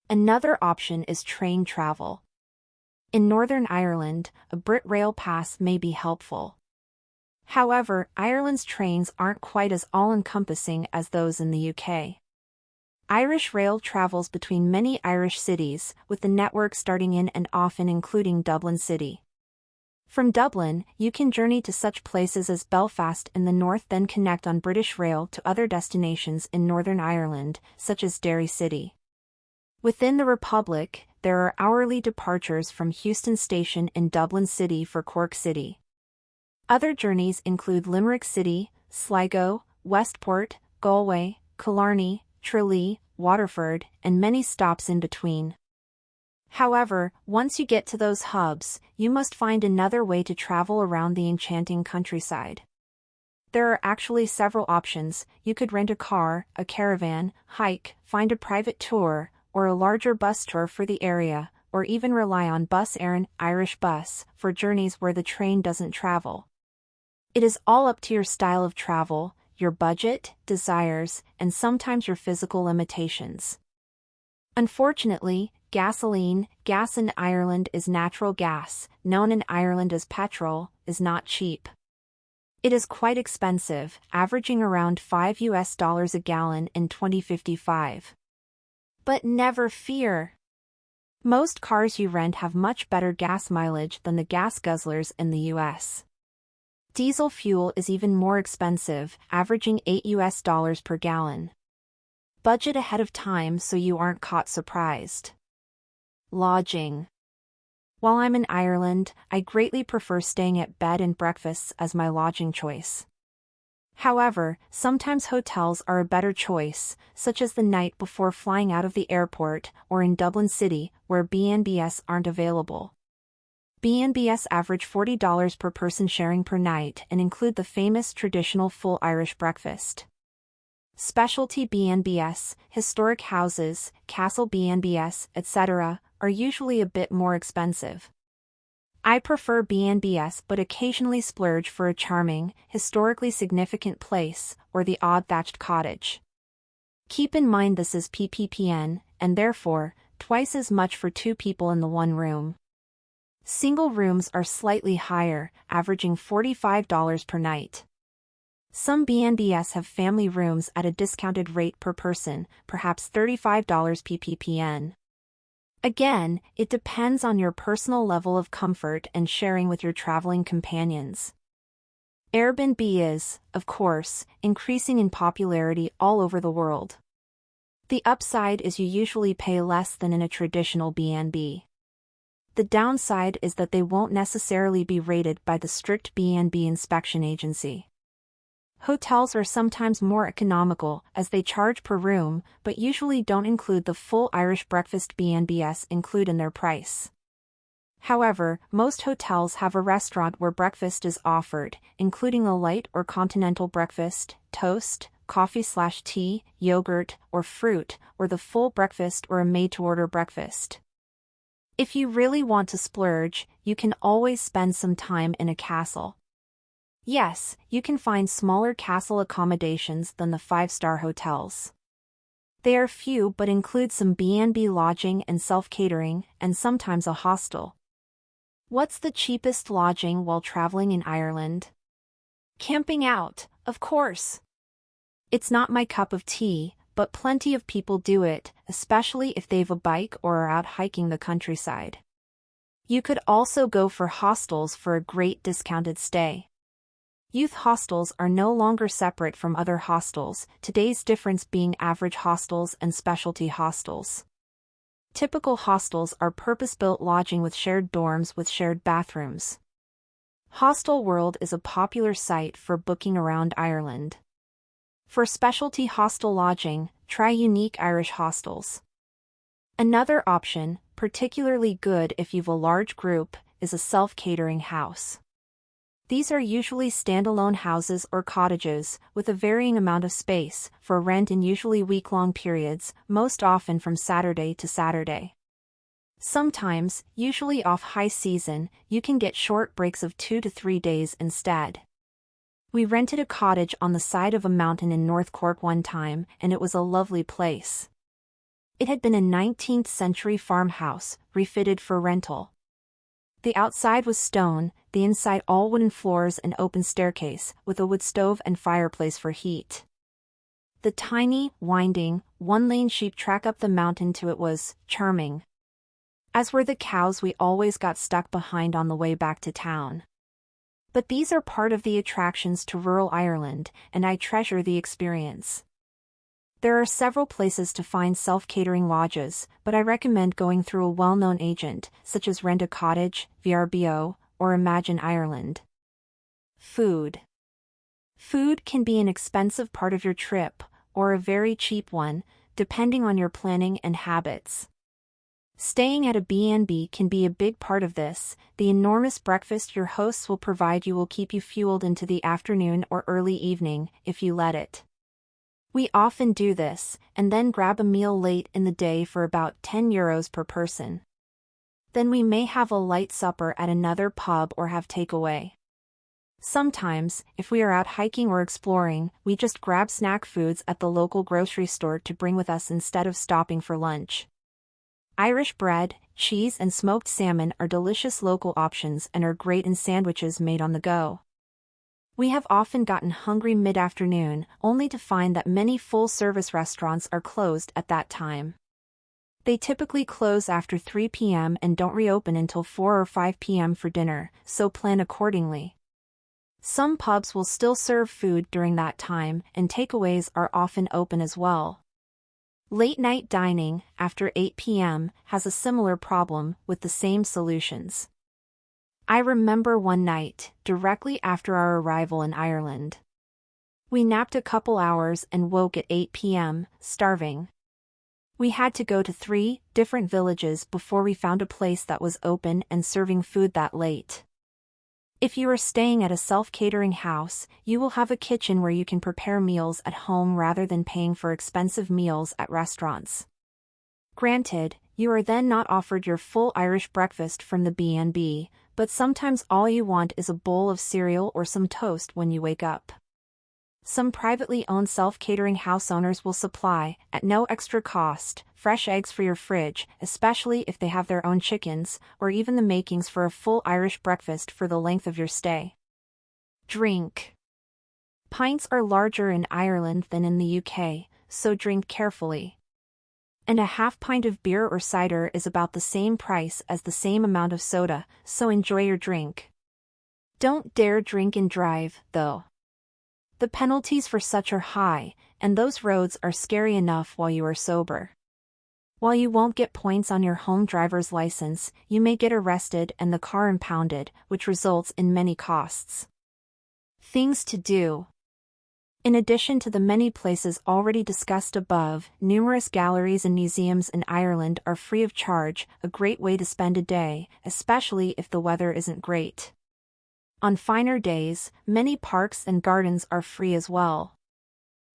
Another option is train travel. In Northern Ireland, a Brit rail pass may be helpful. However, Ireland's trains aren't quite as all-encompassing as those in the UK. Irish Rail travels between many Irish cities, with the network starting in and often including Dublin City. From Dublin, you can journey to such places as Belfast in the north, then connect on British Rail to other destinations in Northern Ireland, such as Derry City. Within the Republic, there are hourly departures from Heuston Station in Dublin City for Cork City. Other journeys include Limerick City, Sligo, Westport, Galway, Killarney, Tralee, Waterford, and many stops in between. However, once you get to those hubs, you must find another way to travel around the enchanting countryside. There are actually several options. You could rent a car, a caravan, hike, find a private tour, or a larger bus tour for the area, or even rely on Bus Éire, Irish bus, for journeys where the train doesn't travel. It is all up to your style of travel, your budget, desires, and sometimes your physical limitations. Unfortunately, gasoline, gas in Ireland is natural gas, known in Ireland as petrol, is not cheap. It is quite expensive, averaging around $5 a gallon in 2055. But never fear. Most cars you rent have much better gas mileage than the gas guzzlers in the US. Diesel fuel is even more expensive, averaging $8 per gallon. Budget ahead of time so you aren't caught surprised. Lodging. While I'm in Ireland, I greatly prefer staying at bed and breakfasts as my lodging choice. However, sometimes hotels are a better choice, such as the night before flying out of the airport, or in Dublin City, where B&Bs aren't available. B&Bs average $40 per person sharing per night and include the famous traditional full Irish breakfast. Specialty B&Bs, historic houses, castle B&Bs, etc., are usually a bit more expensive. I prefer B&Bs but occasionally splurge for a charming, historically significant place, or the odd thatched cottage. Keep in mind this is PPPN, and therefore, twice as much for two people in the one room. Single rooms are slightly higher, averaging $45 per night. Some B&Bs have family rooms at a discounted rate per person, perhaps $35 PPPN. Again, it depends on your personal level of comfort and sharing with your traveling companions. Airbnb is, of course, increasing in popularity all over the world. The upside is you usually pay less than in a traditional B&B. The downside is that they won't necessarily be rated by the strict B&B inspection agency. Hotels are sometimes more economical as they charge per room, but usually don't include the full Irish breakfast B&Bs include in their price. However, most hotels have a restaurant where breakfast is offered, including a light or continental breakfast, toast, coffee/tea, yogurt, or fruit, or the full breakfast or a made-to-order breakfast. If you really want to splurge, you can always spend some time in a castle. Yes, you can find smaller castle accommodations than the five-star hotels. They are few but include some B&B lodging and self-catering, and sometimes a hostel. What's the cheapest lodging while traveling in Ireland? Camping out, of course. It's not my cup of tea, but plenty of people do it, especially if they've a bike or are out hiking the countryside. You could also go for hostels for a great discounted stay. Youth hostels are no longer separate from other hostels, today's difference being average hostels and specialty hostels. Typical hostels are purpose-built lodging with shared dorms with shared bathrooms. Hostel World is a popular site for booking around Ireland. For specialty hostel lodging, try Unique Irish Hostels. Another option, particularly good if you've a large group, is a self-catering house. These are usually standalone houses or cottages, with a varying amount of space, for rent in usually week-long periods, most often from Saturday to Saturday. Sometimes, usually off high season, you can get short breaks of 2 to 3 days instead. We rented a cottage on the side of a mountain in North Cork one time, and it was a lovely place. It had been a 19th century farmhouse, refitted for rental. The outside was stone, the inside all wooden floors and open staircase, with a wood stove and fireplace for heat. The tiny, winding, one-lane sheep track up the mountain to it was charming. As were the cows we always got stuck behind on the way back to town. But these are part of the attractions to rural Ireland, and I treasure the experience. There are several places to find self-catering lodges, but I recommend going through a well-known agent, such as Rent a Cottage, VRBO, or Imagine Ireland. Food. Food can be an expensive part of your trip, or a very cheap one, depending on your planning and habits. Staying at a B&B can be a big part of this. The enormous breakfast your hosts will provide you will keep you fueled into the afternoon or early evening, if you let it. We often do this, and then grab a meal late in the day for about €10 per person. Then we may have a light supper at another pub or have takeaway. Sometimes, if we are out hiking or exploring, we just grab snack foods at the local grocery store to bring with us instead of stopping for lunch. Irish bread, cheese and smoked salmon are delicious local options and are great in sandwiches made on the go. We have often gotten hungry mid-afternoon, only to find that many full-service restaurants are closed at that time. They typically close after 3 p.m. and don't reopen until 4 or 5 p.m. for dinner, so plan accordingly. Some pubs will still serve food during that time, and takeaways are often open as well. Late-night dining, after 8 p.m., has a similar problem, with the same solutions. I remember one night, directly after our arrival in Ireland. We napped a couple hours and woke at 8 p.m., starving. We had to go to 3 different villages before we found a place that was open and serving food that late. If you are staying at a self-catering house, you will have a kitchen where you can prepare meals at home rather than paying for expensive meals at restaurants. Granted, you are then not offered your full Irish breakfast from the B&B, but sometimes all you want is a bowl of cereal or some toast when you wake up. Some privately owned self-catering house owners will supply, at no extra cost, fresh eggs for your fridge, especially if they have their own chickens, or even the makings for a full Irish breakfast for the length of your stay. Drink. Pints are larger in Ireland than in the UK, so drink carefully. And a half pint of beer or cider is about the same price as the same amount of soda, so enjoy your drink. Don't dare drink and drive, though. The penalties for such are high, and those roads are scary enough while you are sober. While you won't get points on your home driver's license, you may get arrested and the car impounded, which results in many costs. Things to do. In addition to the many places already discussed above, numerous galleries and museums in Ireland are free of charge, a great way to spend a day, especially if the weather isn't great. On finer days, many parks and gardens are free as well.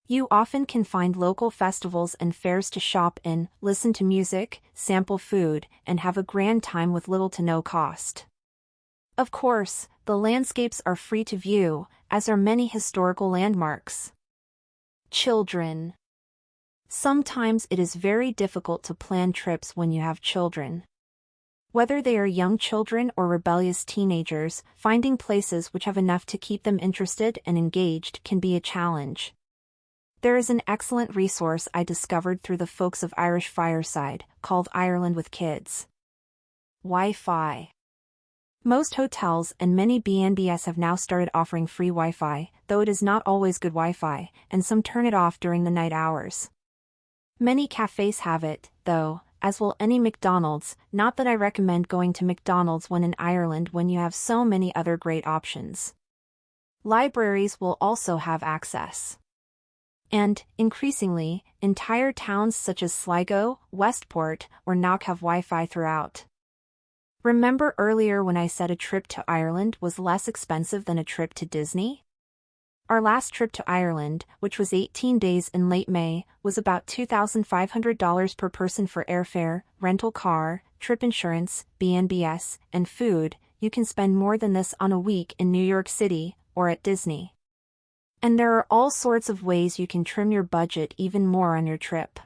You often can find local festivals and fairs to shop in, listen to music, sample food, and have a grand time with little to no cost. Of course, the landscapes are free to view, as are many historical landmarks. Children. Sometimes it is very difficult to plan trips when you have children. Whether they are young children or rebellious teenagers, finding places which have enough to keep them interested and engaged can be a challenge. There is an excellent resource I discovered through the folks of Irish Fireside, called Ireland with Kids. Wi-Fi. Most hotels and many B&Bs have now started offering free Wi-Fi, though it is not always good Wi-Fi, and some turn it off during the night hours. Many cafes have it, though, as will any McDonald's, not that I recommend going to McDonald's when in Ireland when you have so many other great options. Libraries will also have access. And, increasingly, entire towns such as Sligo, Westport, or Knock have Wi-Fi throughout. Remember earlier when I said a trip to Ireland was less expensive than a trip to Disney? Our last trip to Ireland, which was 18 days in late May, was about $2,500 per person for airfare, rental car, trip insurance, B&Bs, and food. You can spend more than this on a week in New York City, or at Disney. And there are all sorts of ways you can trim your budget even more on your trip.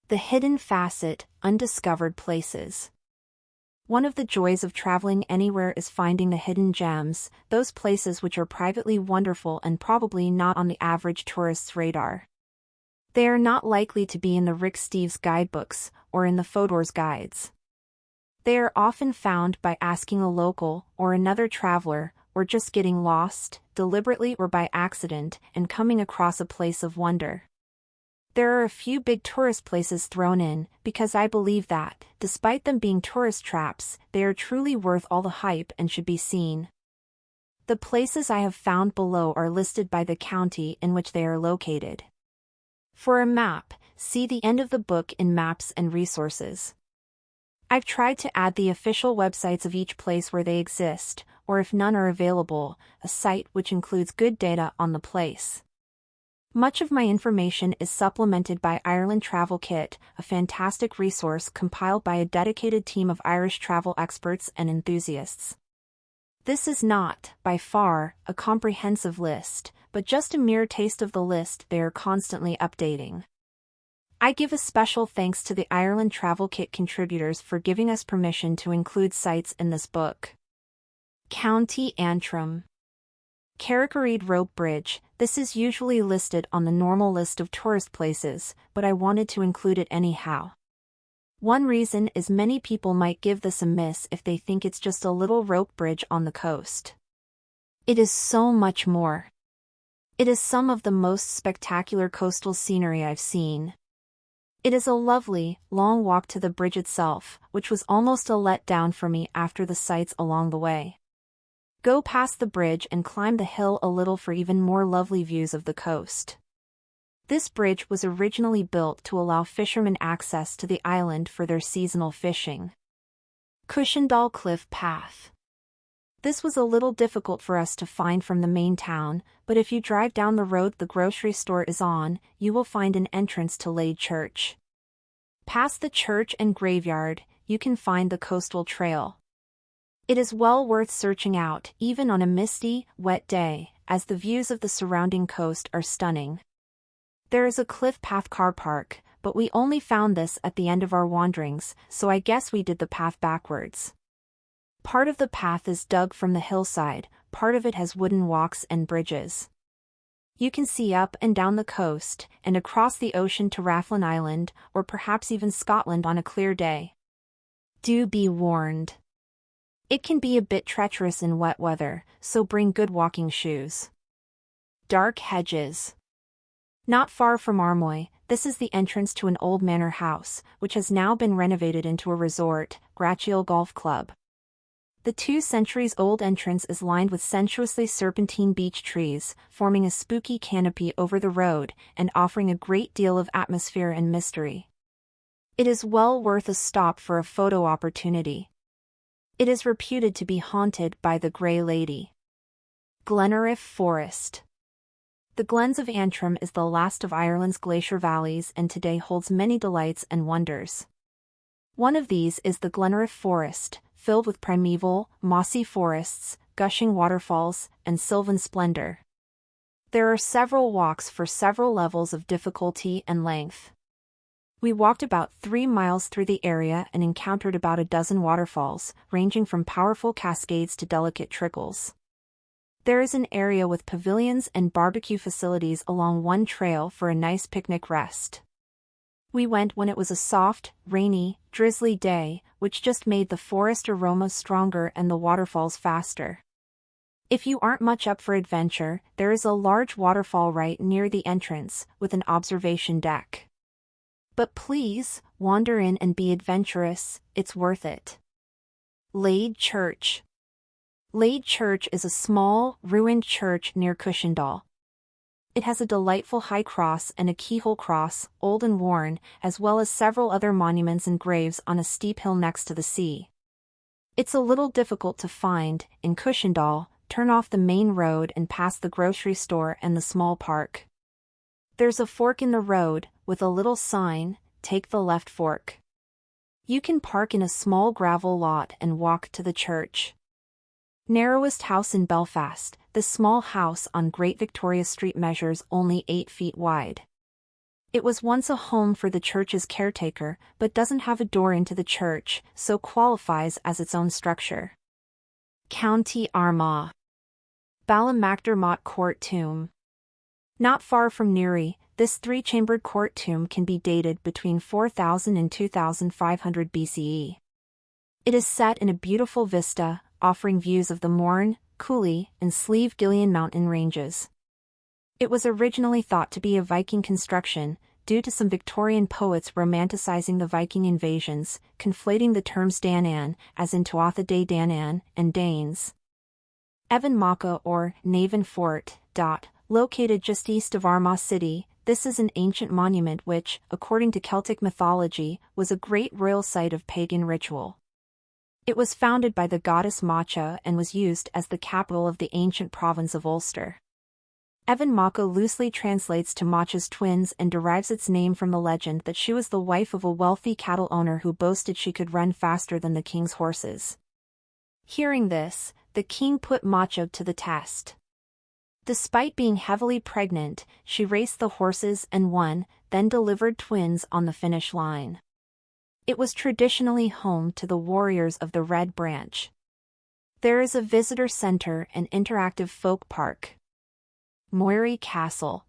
The hidden facet, undiscovered places. One of the joys of traveling anywhere is finding the hidden gems, those places which are privately wonderful and probably not on the average tourist's radar. They are not likely to be in the Rick Steves guidebooks, or in the Fodor's guides. They are often found by asking a local, or another traveler, or just getting lost, deliberately or by accident, and coming across a place of wonder. There are a few big tourist places thrown in, because I believe that, despite them being tourist traps, they are truly worth all the hype and should be seen. The places I have found below are listed by the county in which they are located. For a map, see the end of the book in Maps and Resources. I've tried to add the official websites of each place where they exist, or if none are available, a site which includes good data on the place. Much of my information is supplemented by Ireland Travel Kit, a fantastic resource compiled by a dedicated team of Irish travel experts and enthusiasts. This is not, by far, a comprehensive list, but just a mere taste of the list they are constantly updating. I give a special thanks to the Ireland Travel Kit contributors for giving us permission to include sites in this book. County Antrim. Carrick Rope Bridge. This is usually listed on the normal list of tourist places, but I wanted to include it anyhow. One reason is many people might give this a miss if they think it's just a little rope bridge on the coast. It is so much more. It is some of the most spectacular coastal scenery I've seen. It is a lovely, long walk to the bridge itself, which was almost a letdown for me after the sights along the way. Go past the bridge and climb the hill a little for even more lovely views of the coast. This bridge was originally built to allow fishermen access to the island for their seasonal fishing. Cushendall Cliff Path. This was a little difficult for us to find from the main town, but if you drive down the road the grocery store is on, you will find an entrance to Lade Church. Past the church and graveyard, you can find the coastal trail. It is well worth searching out, even on a misty, wet day, as the views of the surrounding coast are stunning. There is a cliff path car park, but we only found this at the end of our wanderings, so I guess we did the path backwards. Part of the path is dug from the hillside, part of it has wooden walks and bridges. You can see up and down the coast, and across the ocean to Rathlin Island, or perhaps even Scotland on a clear day. Do be warned. It can be a bit treacherous in wet weather, so bring good walking shoes. Dark Hedges. Not far from Armoy, this is the entrance to an old manor house, which has now been renovated into a resort, Grachiel Golf Club. The 2-centuries-old entrance is lined with sensuously serpentine beech trees, forming a spooky canopy over the road, and offering a great deal of atmosphere and mystery. It is well worth a stop for a photo opportunity. It is reputed to be haunted by the Grey Lady. Glenariff Forest. The Glens of Antrim is the last of Ireland's glacier valleys and today holds many delights and wonders. One of these is the Glenariff Forest, filled with primeval, mossy forests, gushing waterfalls, and sylvan splendor. There are several walks for several levels of difficulty and length. We walked about 3 miles through the area and encountered about a dozen waterfalls, ranging from powerful cascades to delicate trickles. There is an area with pavilions and barbecue facilities along one trail for a nice picnic rest. We went when it was a soft, rainy, drizzly day, which just made the forest aroma stronger and the waterfalls faster. If you aren't much up for adventure, there is a large waterfall right near the entrance, with an observation deck. But please, wander in and be adventurous, it's worth it. Lade Church. Lade Church is a small, ruined church near Cushendall. It has a delightful high cross and a keyhole cross, old and worn, as well as several other monuments and graves on a steep hill next to the sea. It's a little difficult to find. In Cushendall, turn off the main road and pass the grocery store and the small park. There's a fork in the road, with a little sign, take the left fork. You can park in a small gravel lot and walk to the church. Narrowest house in Belfast, this small house on Great Victoria Street measures only 8 feet wide. It was once a home for the church's caretaker, but doesn't have a door into the church, so qualifies as its own structure. County Armagh. Ballamacdermott Court Tomb. Not far from Éire, this 3-chambered court tomb can be dated between 4000 and 2500 BCE. It is set in a beautiful vista, offering views of the Mourne, Cooley, and Slieve Gillian mountain ranges. It was originally thought to be a Viking construction, due to some Victorian poets romanticizing the Viking invasions, conflating the terms Danann, as in Tuatha De Danann, and Danes. Evan Macha or Navan Fort, located just east of Armagh City, this is an ancient monument which, according to Celtic mythology, was a great royal site of pagan ritual. It was founded by the goddess Macha and was used as the capital of the ancient province of Ulster. Evan Macha loosely translates to Macha's twins and derives its name from the legend that she was the wife of a wealthy cattle owner who boasted she could run faster than the king's horses. Hearing this, the king put Macha to the test. Despite being heavily pregnant, she raced the horses and won, then delivered twins on the finish line. It was traditionally home to the warriors of the Red Branch. There is a visitor center and interactive folk park. Moray Castle.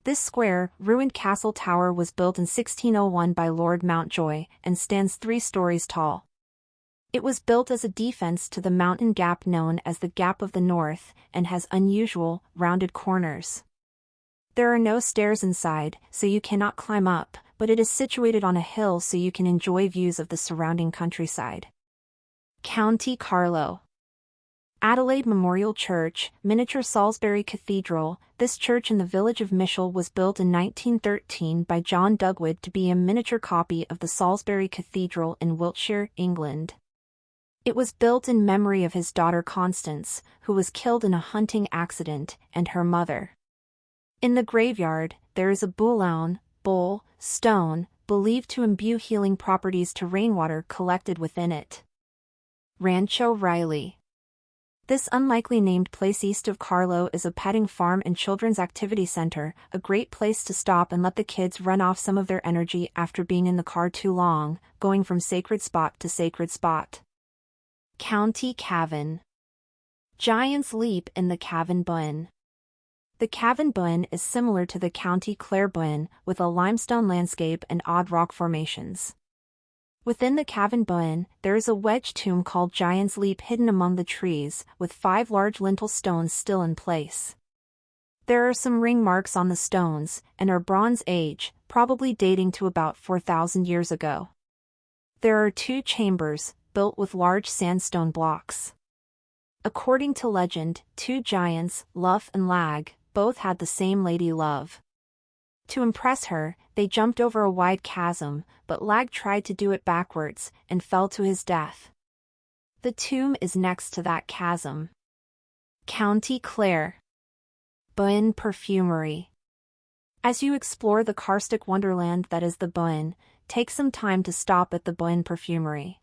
This square, ruined castle tower was built in 1601 by Lord Mountjoy and stands 3 stories tall. It was built as a defense to the mountain gap known as the Gap of the North and has unusual, rounded corners. There are no stairs inside, so you cannot climb up, but it is situated on a hill so you can enjoy views of the surrounding countryside. County Carlow. Adelaide Memorial Church, miniature Salisbury Cathedral. This church in the village of Mythical was built in 1913 by John Dugwood to be a miniature copy of the Salisbury Cathedral in Wiltshire, England. It was built in memory of his daughter Constance, who was killed in a hunting accident, and her mother. In the graveyard, there is a boulogne, bowl, stone, believed to imbue healing properties to rainwater collected within it. Rancho Riley. This unlikely named place east of Carlow is a petting farm and children's activity center, a great place to stop and let the kids run off some of their energy after being in the car too long, going from sacred spot to sacred spot. County Cavan. Giant's Leap in the Cavan Buin. The Cavan Buin is similar to the County Clare Buin, with a limestone landscape and odd rock formations. Within the Cavan Buin, there is a wedge tomb called Giant's Leap hidden among the trees, with 5 large lintel stones still in place. There are some ring marks on the stones, and are Bronze Age, probably dating to about 4,000 years ago. There are 2 chambers, built with large sandstone blocks. According to legend, 2 giants, Luff and Lag, both had the same lady love. To impress her, they jumped over a wide chasm, but Lag tried to do it backwards, and fell to his death. The tomb is next to that chasm. County Clare. Buin Perfumery. As you explore the karstic wonderland that is the Buin, take some time to stop at the Buin Perfumery.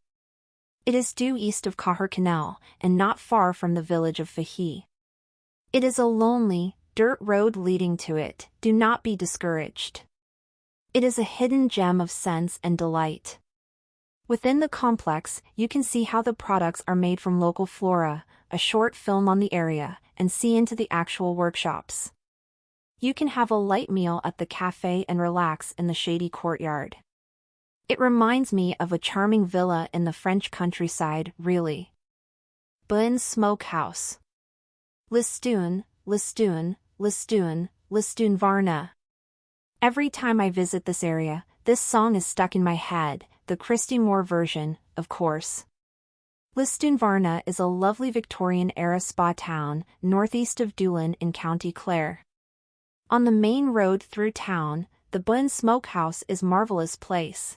It is due east of Cahercanal, and not far from the village of Fahey. It is a lonely, dirt road leading to it, do not be discouraged. It is a hidden gem of sense and delight. Within the complex, you can see how the products are made from local flora, a short film on the area, and see into the actual workshops. You can have a light meal at the cafe and relax in the shady courtyard. It reminds me of a charming villa in the French countryside, really. Buin Smokehouse. Listune, Listune, Listune, Listune Varna. Every time I visit this area, this song is stuck in my head, the Christy Moore version, of course. Listune Varna is a lovely Victorian-era spa town, northeast of Doolin in County Clare. On the main road through town, the Buin Smokehouse is a marvelous place.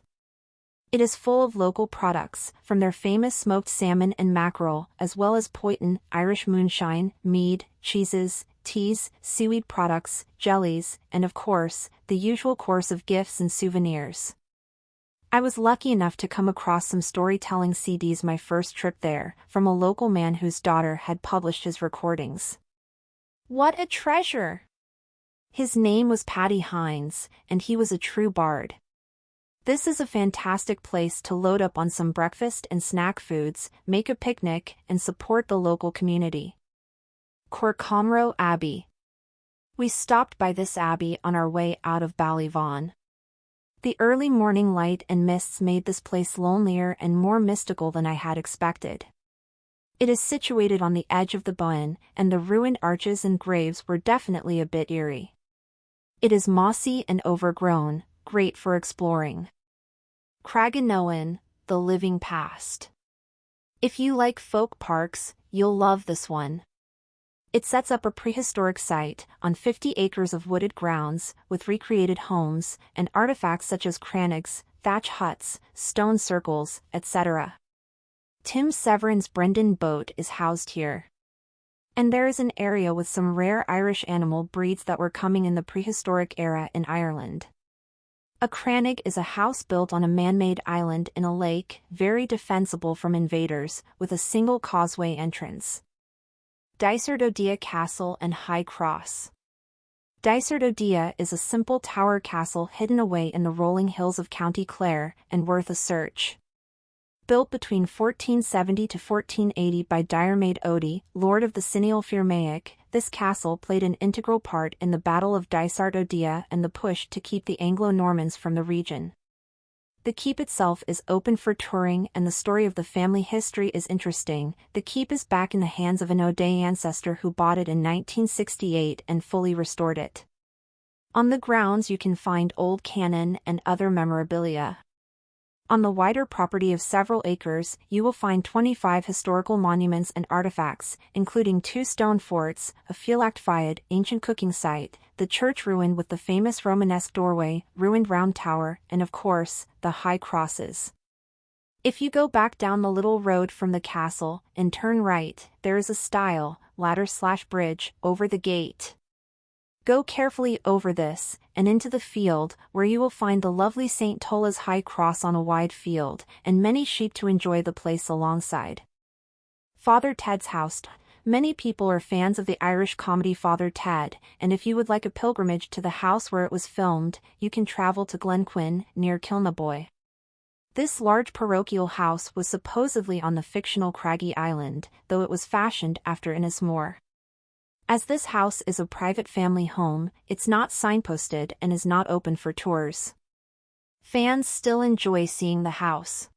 It is full of local products, from their famous smoked salmon and mackerel, as well as poitin, Irish moonshine, mead, cheeses, teas, seaweed products, jellies, and of course, the usual course of gifts and souvenirs. I was lucky enough to come across some storytelling CDs my first trip there, from a local man whose daughter had published his recordings. What a treasure! His name was Paddy Hines, and he was a true bard. This is a fantastic place to load up on some breakfast and snack foods, make a picnic, and support the local community. Corcomroe Abbey. We stopped by this abbey on our way out of Ballyvaughan. The early morning light and mists made this place lonelier and more mystical than I had expected. It is situated on the edge of the Boyne, and the ruined arches and graves were definitely a bit eerie. It is mossy and overgrown, great for exploring. Craiganoan, the living past. If you like folk parks, you'll love this one. It sets up a prehistoric site on 50 acres of wooded grounds, with recreated homes and artifacts such as crannies, thatch huts, stone circles, etc. Tim Severin's Brendan boat is housed here. And there is an area with some rare Irish animal breeds that were coming in the prehistoric era in Ireland. A crannig is a house built on a man-made island in a lake, very defensible from invaders, with a single causeway entrance. Dysart Castle and High Cross. Dysart is a simple tower castle hidden away in the rolling hills of County Clare, and worth a search. Built between 1470 to 1480 by Diarmaid Odie, Lord of the Cineal Firmaic, this castle played an integral part in the Battle of Dysart and the push to keep the Anglo-Normans from the region. The keep itself is open for touring, and the story of the family history is interesting. The keep is back in the hands of an O'Day ancestor who bought it in 1968 and fully restored it. On the grounds you can find old cannon and other memorabilia. On the wider property of several acres, you will find 25 historical monuments and artifacts, including 2 stone forts, a Fialactfiad ancient cooking site, the church ruin with the famous Romanesque doorway, ruined round tower, and of course, the high crosses. If you go back down the little road from the castle, and turn right, there is a stile, ladder/bridge, over the gate. Go carefully over this, and into the field, where you will find the lovely St. Tola's High Cross on a wide field, and many sheep to enjoy the place alongside. Father Ted's house. Many people are fans of the Irish comedy Father Ted, and if you would like a pilgrimage to the house where it was filmed, you can travel to Glenquin, near Kilnaboy. This large parochial house was supposedly on the fictional Craggy Island, though it was fashioned after Innismore. As this house is a private family home, it's not signposted and is not open for tours. Fans still enjoy seeing the house.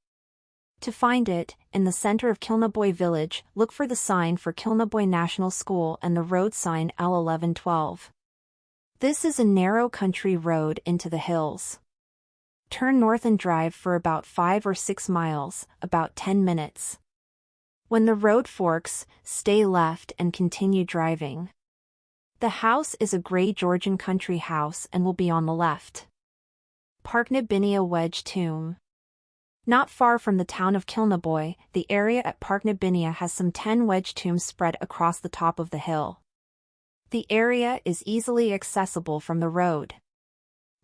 To find it, in the center of Kilnaboy village, look for the sign for Kilnaboy National School and the road sign L1112. This is a narrow country road into the hills. Turn north and drive for about 5 or 6 miles, about 10 minutes. When the road forks, stay left and continue driving. The house is a grey Georgian country house and will be on the left. Parknabinia Wedge Tomb. Not far from the town of Kilnaboy, the area at Parknabinia has some 10 wedge tombs spread across the top of the hill. The area is easily accessible from the road.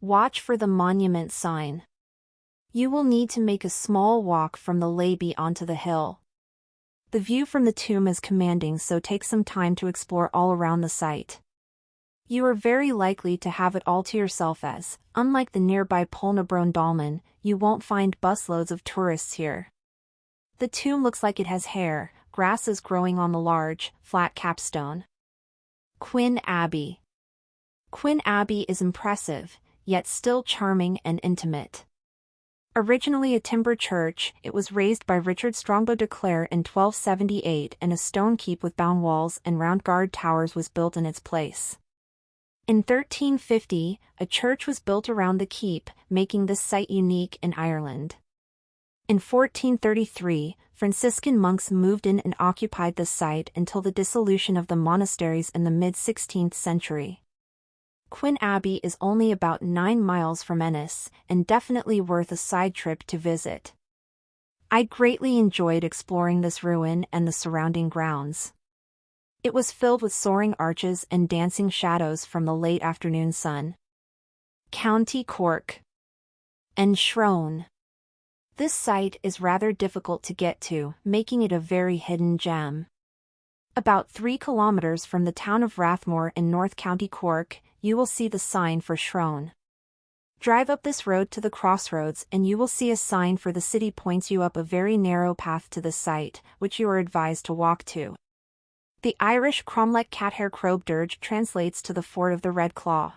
Watch for the monument sign. You will need to make a small walk from the levee onto the hill. The view from the tomb is commanding, so take some time to explore all around the site. You are very likely to have it all to yourself as, unlike the nearby Polnabrone Dolmen, you won't find busloads of tourists here. The tomb looks like it has hair, grass is growing on the large, flat capstone. Quin Abbey. Quin Abbey is impressive, yet still charming and intimate. Originally a timber church, it was raised by Richard Strongbow de Clare in 1278, and a stone keep with bound walls and round guard towers was built in its place. In 1350, a church was built around the keep, making this site unique in Ireland. In 1433, Franciscan monks moved in and occupied the site until the dissolution of the monasteries in the mid-16th century. Quinn Abbey is only about 9 miles from Ennis, and definitely worth a side trip to visit. I greatly enjoyed exploring this ruin and the surrounding grounds. It was filled with soaring arches and dancing shadows from the late afternoon sun. County Cork. Éire. This site is rather difficult to get to, making it a very hidden gem. About 3 kilometers from the town of Rathmore in North County Cork, you will see the sign for Éire. Drive up this road to the crossroads and you will see a sign for the city points you up a very narrow path to the site, which you are advised to walk to. The Irish Cromlech Cathair Crobe Dirge translates to the Fort of the Red Claw.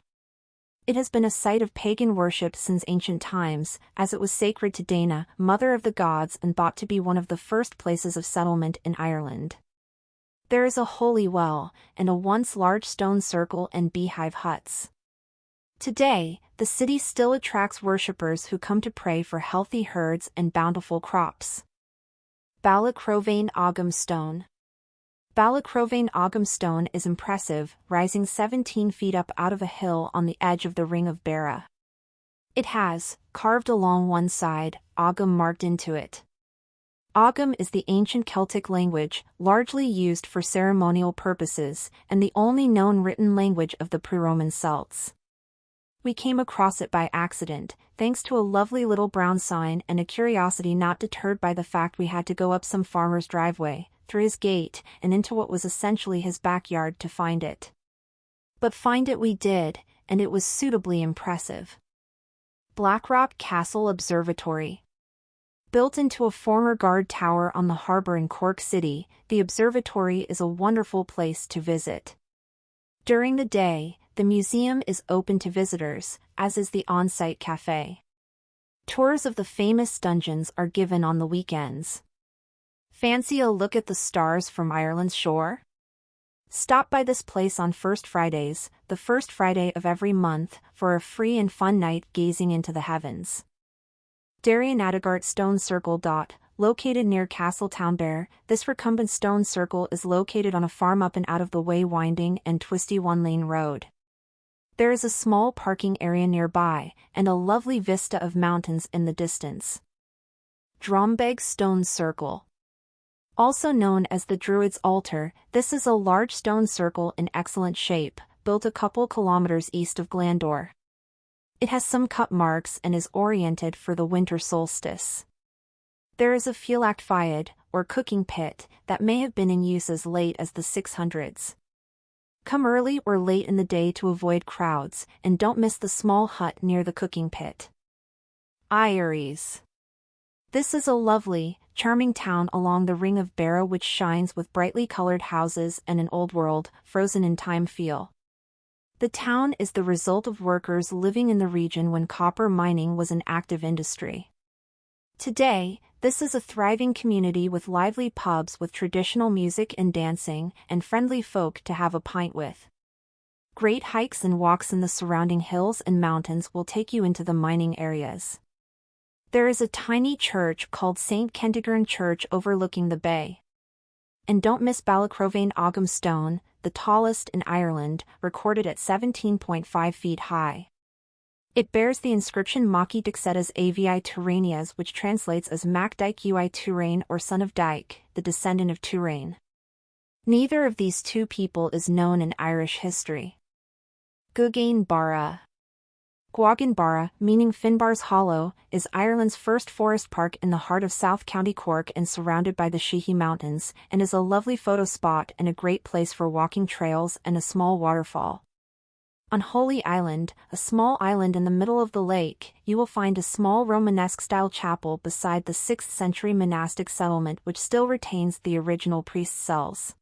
It has been a site of pagan worship since ancient times, as it was sacred to Dana, mother of the gods, and thought to be one of the first places of settlement in Ireland. There is a holy well, and a once large stone circle and beehive huts. Today, the city still attracts worshippers who come to pray for healthy herds and bountiful crops. Balacrovain Agam Stone. Balacrovain Agam Stone is impressive, rising 17 feet up out of a hill on the edge of the Ring of Éire. It has, carved along one side, Agam marked into it. Agam is the ancient Celtic language, largely used for ceremonial purposes, and the only known written language of the pre-Roman Celts. We came across it by accident, thanks to a lovely little brown sign and a curiosity not deterred by the fact we had to go up some farmer's driveway, through his gate, and into what was essentially his backyard to find it. But find it we did, and it was suitably impressive. Blackrock Castle Observatory. Built into a former guard tower on the harbor in Cork City, the observatory is a wonderful place to visit. During the day, the museum is open to visitors, as is the on-site cafe. Tours of the famous dungeons are given on the weekends. Fancy a look at the stars from Ireland's shore? Stop by this place on First Fridays, the first Friday of every month, for a free and fun night gazing into the heavens. Darrianadagart Stone Circle. Located near Castletownbere, this recumbent stone circle is located on a farm up and out of the way winding and twisty one-lane road. There is a small parking area nearby, and a lovely vista of mountains in the distance. Drombeg Stone Circle. Also known as the Druid's Altar, this is a large stone circle in excellent shape, built a couple kilometers east of Glandor. It has some cut marks and is oriented for the winter solstice. There is a fialacht fiad, or cooking pit, that may have been in use as late as the 600s. Come early or late in the day to avoid crowds, and don't miss the small hut near the cooking pit. Éire. This is a lovely, charming town along the Ring of Éire which shines with brightly colored houses and an old-world, frozen-in-time feel. The town is the result of workers living in the region when copper mining was an active industry. Today, this is a thriving community with lively pubs with traditional music and dancing, and friendly folk to have a pint with. Great hikes and walks in the surrounding hills and mountains will take you into the mining areas. There is a tiny church called St. Kentigern Church overlooking the bay. And don't miss Balacrovain Agam Stone, the tallest in Ireland, recorded at 17.5 feet high. It bears the inscription Maki Dixetas Avi Turanias, which translates as Mac Dyke Ui Turain, or son of Dyke, the descendant of Turain. Neither of these two people is known in Irish history. Gugain Barra. Guagan Barra, meaning Finbar's Hollow, is Ireland's first forest park in the heart of South County Cork and surrounded by the Sheehy Mountains, and is a lovely photo spot and a great place for walking trails and a small waterfall. On Holy Island, a small island in the middle of the lake, you will find a small Romanesque-style chapel beside the 6th-century monastic settlement which still retains the original priest's cells.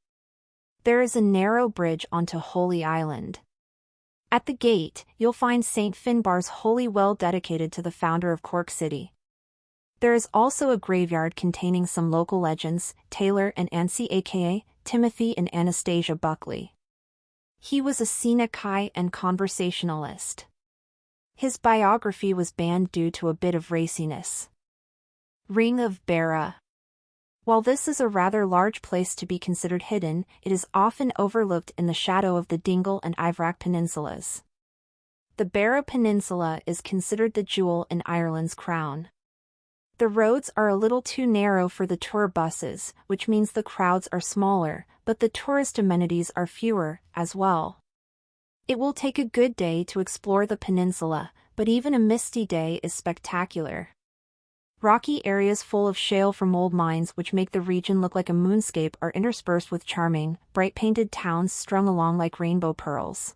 There is a narrow bridge onto Holy Island. At the gate, you'll find St. Finbar's holy well dedicated to the founder of Cork City. There is also a graveyard containing some local legends, Taylor and Ansi aka Timothy and Anastasia Buckley. He was a scenic and conversationalist. His biography was banned due to a bit of raciness. Ring of Éire. While this is a rather large place to be considered hidden, it is often overlooked in the shadow of the Dingle and Iverack peninsulas. The Barra Peninsula is considered the jewel in Ireland's crown. The roads are a little too narrow for the tour buses, which means the crowds are smaller, but the tourist amenities are fewer, as well. It will take a good day to explore the peninsula, but even a misty day is spectacular. Rocky areas full of shale from old mines which make the region look like a moonscape are interspersed with charming, bright-painted towns strung along like rainbow pearls.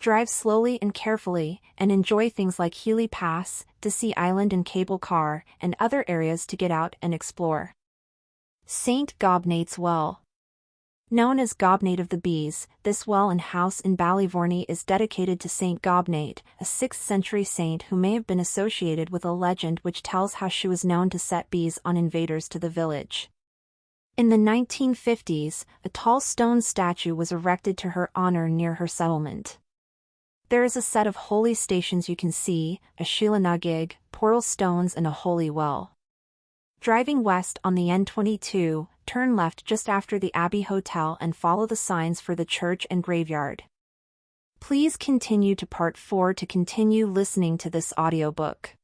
Drive slowly and carefully, and enjoy things like Healy Pass, Deci Island and Cable Car, and other areas to get out and explore. St. Gobnate's Well. Known as Gobnate of the Bees, this well and house in Ballyvorney is dedicated to St. Gobnate, a 6th-century saint who may have been associated with a legend which tells how she was known to set bees on invaders to the village. In the 1950s, a tall stone statue was erected to her honor near her settlement. There is a set of holy stations you can see, a Sheelanagig, portal stones and a holy well. Driving west on the N22, turn left just after the Abbey Hotel and follow the signs for the church and graveyard. Please continue to part 4 to continue listening to this audiobook.